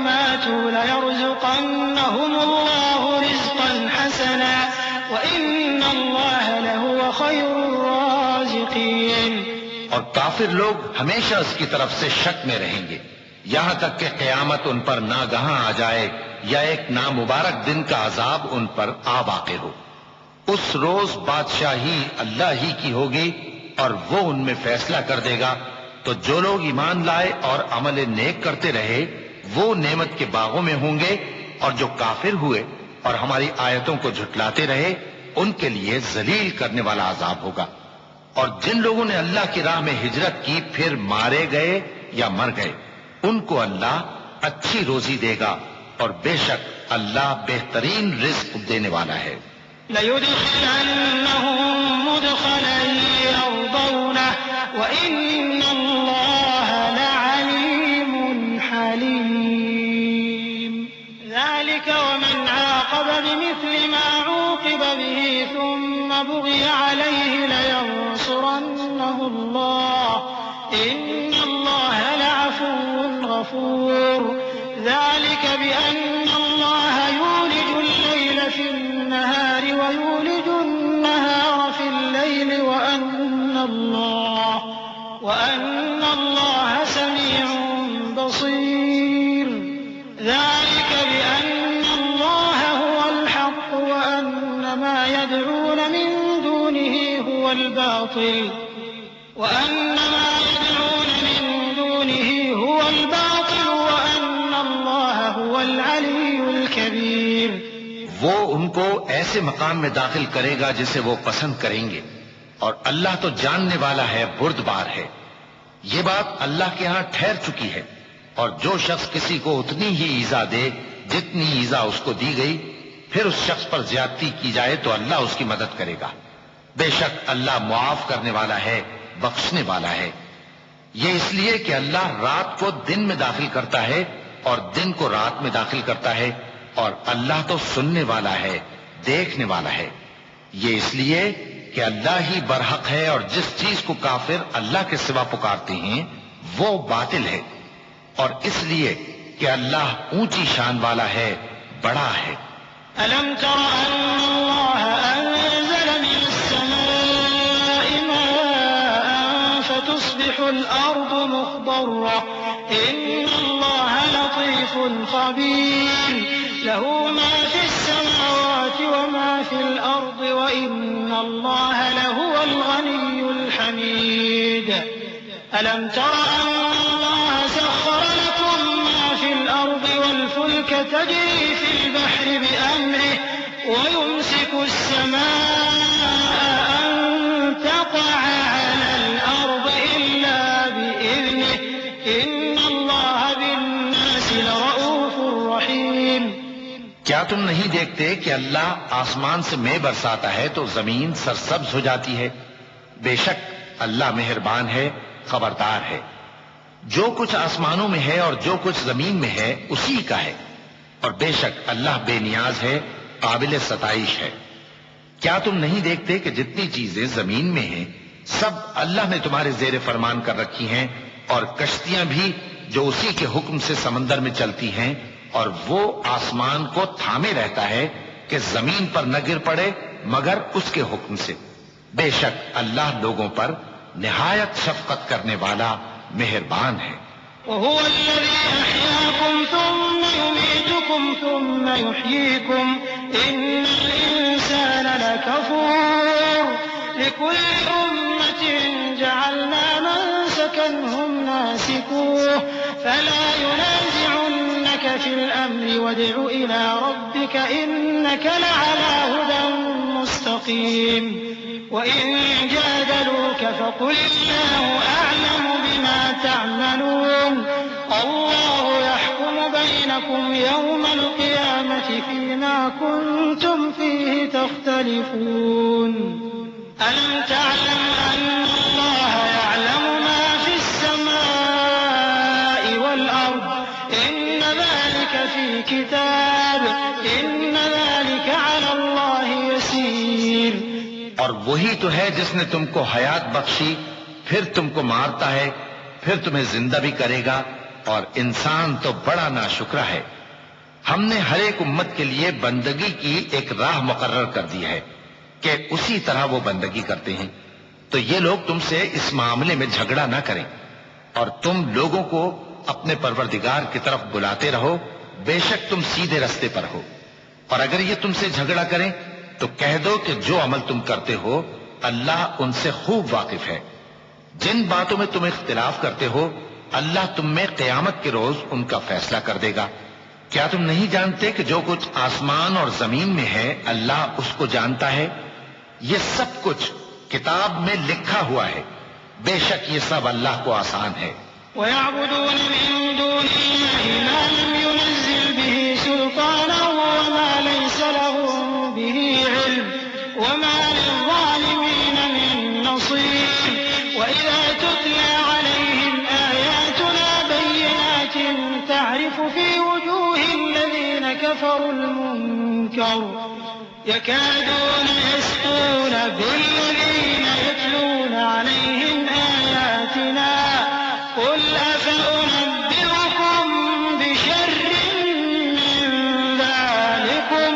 ماتوا ليرزقنهم الله رزقا حسنا وإن الله لهو خير الرازقين. اور کافر لوگ ہمیشہ اس کی طرف سے شک میں رہیں گے یہاں تک کہ قیامت ان پر ناگہاں آ جائے یا ایک نامبارک دن کا عذاب ان پر آ واقع ہو. اس روز بادشاہی اللہ ہی کی ہوگی اور وہ ان میں فیصلہ کر دے گا. تو جو لوگ ایمان لائے اور عمل نیک کرتے رہے وہ نعمت کے باغوں میں ہوں گے، اور جو کافر ہوئے اور ہماری آیتوں کو جھٹلاتے رہے ان کے لیے ذلیل کرنے والا عذاب ہوگا. اور جن لوگوں نے اللہ کی راہ میں ہجرت کی پھر مارے گئے یا مر گئے ان کو اللہ اچھی روزی دے گا، اور بے شک اللہ بہترین رزق دینے والا ہے. لَيُدْخِلَنَّهُم مُّدْخَلًا يَرْضَوْنَهُ وَإِنَّ اللَّهَ لَعَلِيمٌ حَلِيمٌ. ذَلِكَ وَمَنْ عَاقَبَ بِمِثْلِ مَا عُوقِبَ بِهِ ثُمَّ بُغِيَ عَلَيْهِ لَيَنصُرَنَّهُ اللَّهُ إِنَّ اللَّهَ لَعَفُوٌّ غَفُورٌ. ذَلِكَ بِأَنَّ اللَّهَ يُولِجُ اللَّيْلَ فِي النَّهَارِ وَيُولِجُ النَّهَارَ فِي اللَّيْلِ وَأَنَّ اللَّهَ سَمِيعٌ بَصِيرٌ. ذَلِكَ بِأَنَّ اللَّهَ هُوَ الْحَقُّ وَأَنَّ مَا يَدْعُونَ مِن دُونِهِ هُوَ الْبَاطِلُ وَأَنَّ اللَّهَ هُوَ الْعَلِيُّ الْكَبِيرُ. وہ ان کو ایسے مقام میں داخل کرے گا جسے وہ پسند کریں گے، اور اللہ تو جاننے والا ہے، بردبار ہے. یہ بات اللہ کے ہاں ٹھہر چکی ہے، اور جو شخص کسی کو اتنی ہی ایذا دے جتنی ایذا اس کو دی گئی پھر اس شخص پر زیادتی کی جائے تو اللہ اس کی مدد کرے گا. بے شک اللہ معاف کرنے والا ہے، بخشنے والا ہے. یہ اس لیے کہ اللہ رات کو دن میں داخل کرتا ہے اور دن کو رات میں داخل کرتا ہے، اور اللہ تو سننے والا ہے، دیکھنے والا ہے. یہ اس لیے کہ اللہ ہی برحق ہے، اور جس چیز کو کافر اللہ کے سوا پکارتے ہیں وہ باطل ہے، اور اس لیے کہ اللہ اونچی شان والا ہے، بڑا ہے. أَلَمْ تَرَ أَنَّ اللَّهَ أَنزَلَ مِنَ السَّمَاءِ مَاءً فَتُصْبِحُ الْأَرْضُ مُخْضَرَّةً إِنَّ اللَّهَ لَطِيفٌ خَبِيرٌ. لَهُ مَا فِي السَّمَاوَاتِ وَمَا فِي الْأَرْضِ وَإِنَّ اللَّهَ لَهُوَ الْغَنِيُّ الْحَمِيدُ. أَلَمْ تَرَ أَنَّ اللَّهَ سَخَّرَ لَكُم مَّا فِي الْأَرْضِ وَالْفُلْكَ تَجْرِي فِي الْبَحْرِ بِأَمْرِهِ کیا تم نہیں دیکھتے کہ اللہ آسمان سے مے برساتا ہے تو زمین سرسبز ہو جاتی ہے؟ بے شک اللہ مہربان ہے، خبردار ہے۔ جو کچھ آسمانوں میں ہے اور جو کچھ زمین میں ہے اسی کا ہے، اور بے شک اللہ بے نیاز ہے، قابل ستائش ہے۔ کیا تم نہیں دیکھتے کہ جتنی چیزیں زمین میں ہیں سب اللہ نے تمہارے زیر فرمان کر رکھی ہیں، اور کشتیاں بھی جو اسی کے حکم سے سمندر میں چلتی ہیں، اور وہ آسمان کو تھامے رہتا ہے کہ زمین پر نہ گر پڑے مگر اس کے حکم سے۔ بے شک اللہ لوگوں پر نہایت شفقت کرنے والا مہربان ہے۔ وهو الذي أحياكم ثم يميتكم ثم يحييكم إن الإنسان لكفور لكل أمة جعلنا منسكا هم ناسكوه فلا ينازعنك في الأمر وادع إلى ربك إنك لعلى هدى مستقيم وإن جادلوك فقل الله أعلم بما تعملون الله يحكم بينكم يوم القيامة فيما كنتم فيه تختلفون ألم تعلم أن الله يعلم ما في السماء والأرض إن ذلك في كتاب إن ذلك على الله يسير۔ اور وہی تو ہے جس نے تم کو حیات بخشی، پھر تم کو مارتا ہے، پھر تمہیں زندہ بھی کرے گا، اور انسان تو بڑا ناشکرا ہے۔ ہم نے ہر ایک امت کے لیے بندگی کی ایک راہ مقرر کر دی ہے کہ اسی طرح وہ بندگی کرتے ہیں، تو یہ لوگ تم سے اس معاملے میں جھگڑا نہ کریں، اور تم لوگوں کو اپنے پروردگار کی طرف بلاتے رہو، بے شک تم سیدھے رستے پر ہو۔ اور اگر یہ تم سے جھگڑا کریں تو کہہ دو کہ جو عمل تم کرتے ہو اللہ ان سے خوب واقف ہے۔ جن باتوں میں تم اختلاف کرتے ہو اللہ تم میں قیامت کے روز ان کا فیصلہ کر دے گا۔ کیا تم نہیں جانتے کہ جو کچھ آسمان اور زمین میں ہے اللہ اس کو جانتا ہے؟ یہ سب کچھ کتاب میں لکھا ہوا ہے، بے شک یہ سب اللہ کو آسان ہے۔ وَيَعْبُدُونَ مِن دُونِ اللَّهِ مَا لَمْ يُنَزِّلْ بِهِ سُلْطَانًا وَمَا لَيْسَ لَهُم بِهِ عِلْمٌ وَمَا لِلظَّالِمِينَ مِن نَّصِيرٍ وَإِذَا تُتْلَىٰ عَلَيْهِمْ آيَاتُنَا بَيِّنَاتٍ تَعْرِفُ فِي وُجُوهِ الَّذِينَ كَفَرُوا الْمُنكَرَ يَكَادُونَ يَسْطُونَ بِالَّذِينَ يَتْلُونَ عَلَيْهِمْ آيَاتِنَا قُلْ أَفَأُنَبِّئُكُم بِشَرٍّ مِّن ذَٰلِكُمْ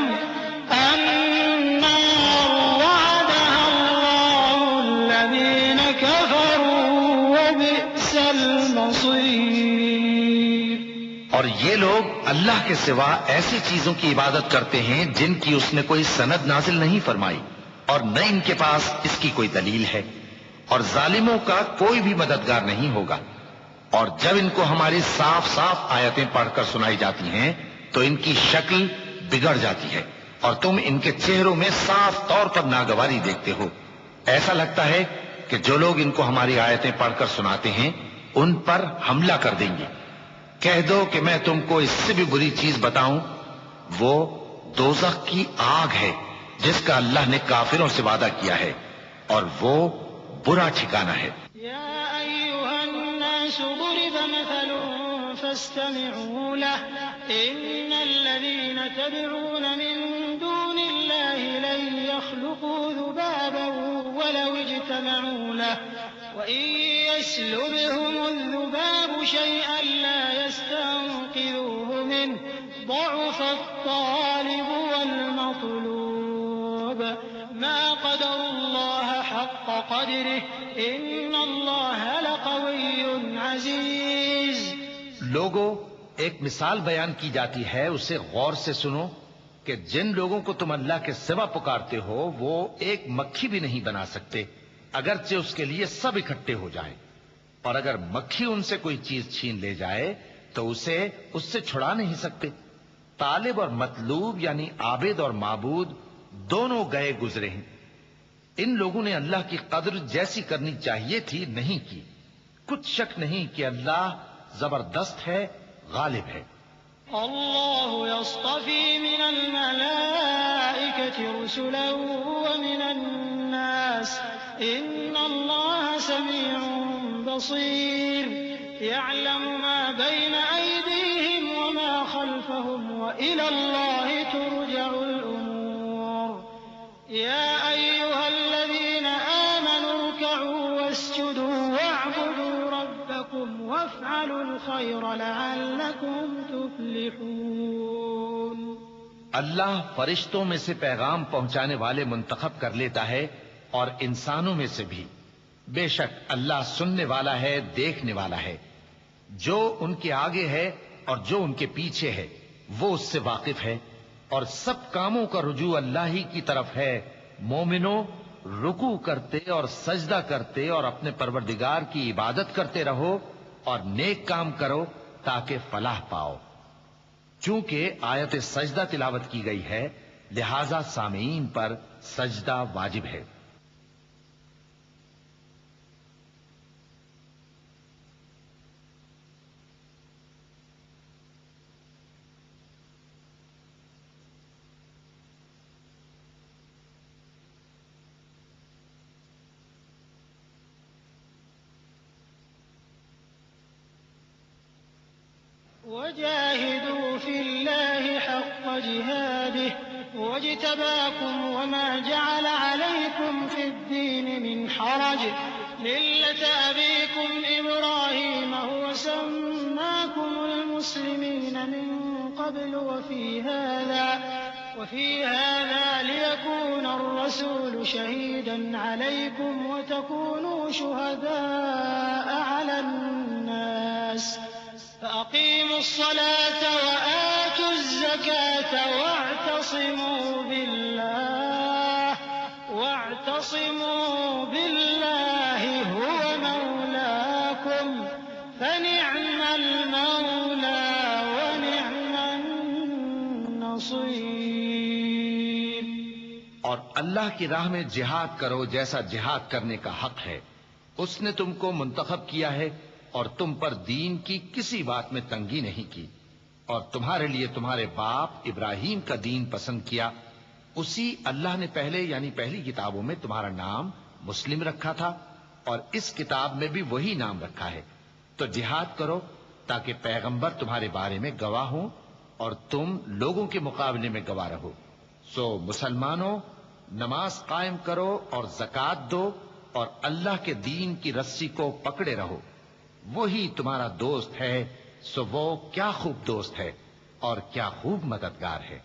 النَّارُ وَعَدَهَا اللَّهُ الَّذِينَ كَفَرُوا وَبِئْسَ الْمَصِيرُ۔ اور یہ لوگ اللہ کے سوا ایسی چیزوں کی عبادت کرتے ہیں جن کی اس نے کوئی سند نازل نہیں فرمائی، اور نہ ان کے پاس اس کی کوئی دلیل ہے، اور ظالموں کا کوئی بھی مددگار نہیں ہوگا۔ اور جب ان کو ہماری صاف صاف آیتیں پڑھ کر سنائی جاتی ہیں تو ان کی شکل بگڑ جاتی ہے، اور تم ان کے چہروں میں صاف طور پر ناگواری دیکھتے ہو۔ ایسا لگتا ہے کہ جو لوگ ان کو ہماری آیتیں پڑھ کر سناتے ہیں ان پر حملہ کر دیں گے۔ کہہ دو کہ میں تم کو اس سے بھی بری چیز بتاؤں، وہ دوزخ کی آگ ہے جس کا اللہ نے کافروں سے وعدہ کیا ہے، اور وہ برا ٹھکانہ ہے۔ يا أيها الناس ضرب مثل فاستمعوا له إن الذين تدعون من دون الله لن يخلقوا ذبابا ولو اجتمعوا له وإن يسلبهم الذباب شيئا لا يستنقذوه منه ضعف الطالب والمطلوب ما قدر الله حق قدره إن الله لقوي عزيز۔ لوگوں، ایک مثال بیان کی جاتی ہے، اسے غور سے سنو کہ جن لوگوں کو تم اللہ کے سوا پکارتے ہو وہ ایک مکھی بھی نہیں بنا سکتے اگرچہ اس کے لیے سب اکٹھے ہو جائیں، اور اگر مکھی ان سے کوئی چیز چھین لے جائے تو اسے اس سے چھڑا نہیں سکتے۔ طالب اور مطلوب یعنی عابد اور معبود دونوں گئے گزرے ہیں۔ ان لوگوں نے اللہ کی قدر جیسی کرنی چاہیے تھی نہیں کی۔ کچھ شک نہیں کہ اللہ زبردست ہے، غالب ہے۔ الله يصطفي من الملائكة رسلا ومن الناس إن الله سميع بصير يعلم ما بين أيديهم وما خلفهم وإلى الله ترجع الأمور يا أيها الذين آمنوا اركعوا واسجدوا واعبدوا ربكم وافعلوا الخير لعلكم تفلحون اللہ فرشتوں میں سے پیغام پہنچانے والے منتخب کر لیتا ہے اور انسانوں میں سے بھی. بے شک اللہ سننے والا ہے، دیکھنے والا ہے. جو ان کے آگے ہے اور جو ان کے پیچھے ہے وہ اس سے واقف ہے، اور سب کاموں کا رجوع اللہ ہی کی طرف ہے. مومنوں، رکوع کرتے اور سجدہ کرتے اور اپنے پروردگار کی عبادت کرتے رہو اور نیک کام کرو تاکہ فلاح پاؤ. چونکہ آیت سجدہ تلاوت کی گئی ہے لہذا سامعین پر سجدہ واجب ہے. وجاهدوا في الله حق جهاده واجتباكم وما جعل عليكم في الدين من حرج ملة أبيكم إبراهيم هو سماكم المسلمين من قبل وفي هذا ليكون الرسول شهيدا عليكم وتكونوا شهداء على الناس فأقيموا الصلاة وآتوا الزكاة واعتصموا بالله هو مولاكم فنعم المولى ونعم النصير. اور اللہ کی راہ میں جہاد کرو جیسا جہاد کرنے کا حق ہے. اس نے تم کو منتخب کیا ہے اور تم پر دین کی کسی بات میں تنگی نہیں کی، اور تمہارے لیے تمہارے باپ ابراہیم کا دین پسند کیا. اسی اللہ نے پہلے یعنی پہلی کتابوں میں تمہارا نام مسلم رکھا تھا اور اس کتاب میں بھی وہی نام رکھا ہے. تو جہاد کرو تاکہ پیغمبر تمہارے بارے میں گواہ ہوں اور تم لوگوں کے مقابلے میں گواہ رہو. سو مسلمانوں، نماز قائم کرو اور زکوٰۃ دو اور اللہ کے دین کی رسی کو پکڑے رہو. وہی تمہارا دوست ہے. سو وہ کیا خوب دوست ہے اور کیا خوب مددگار ہے.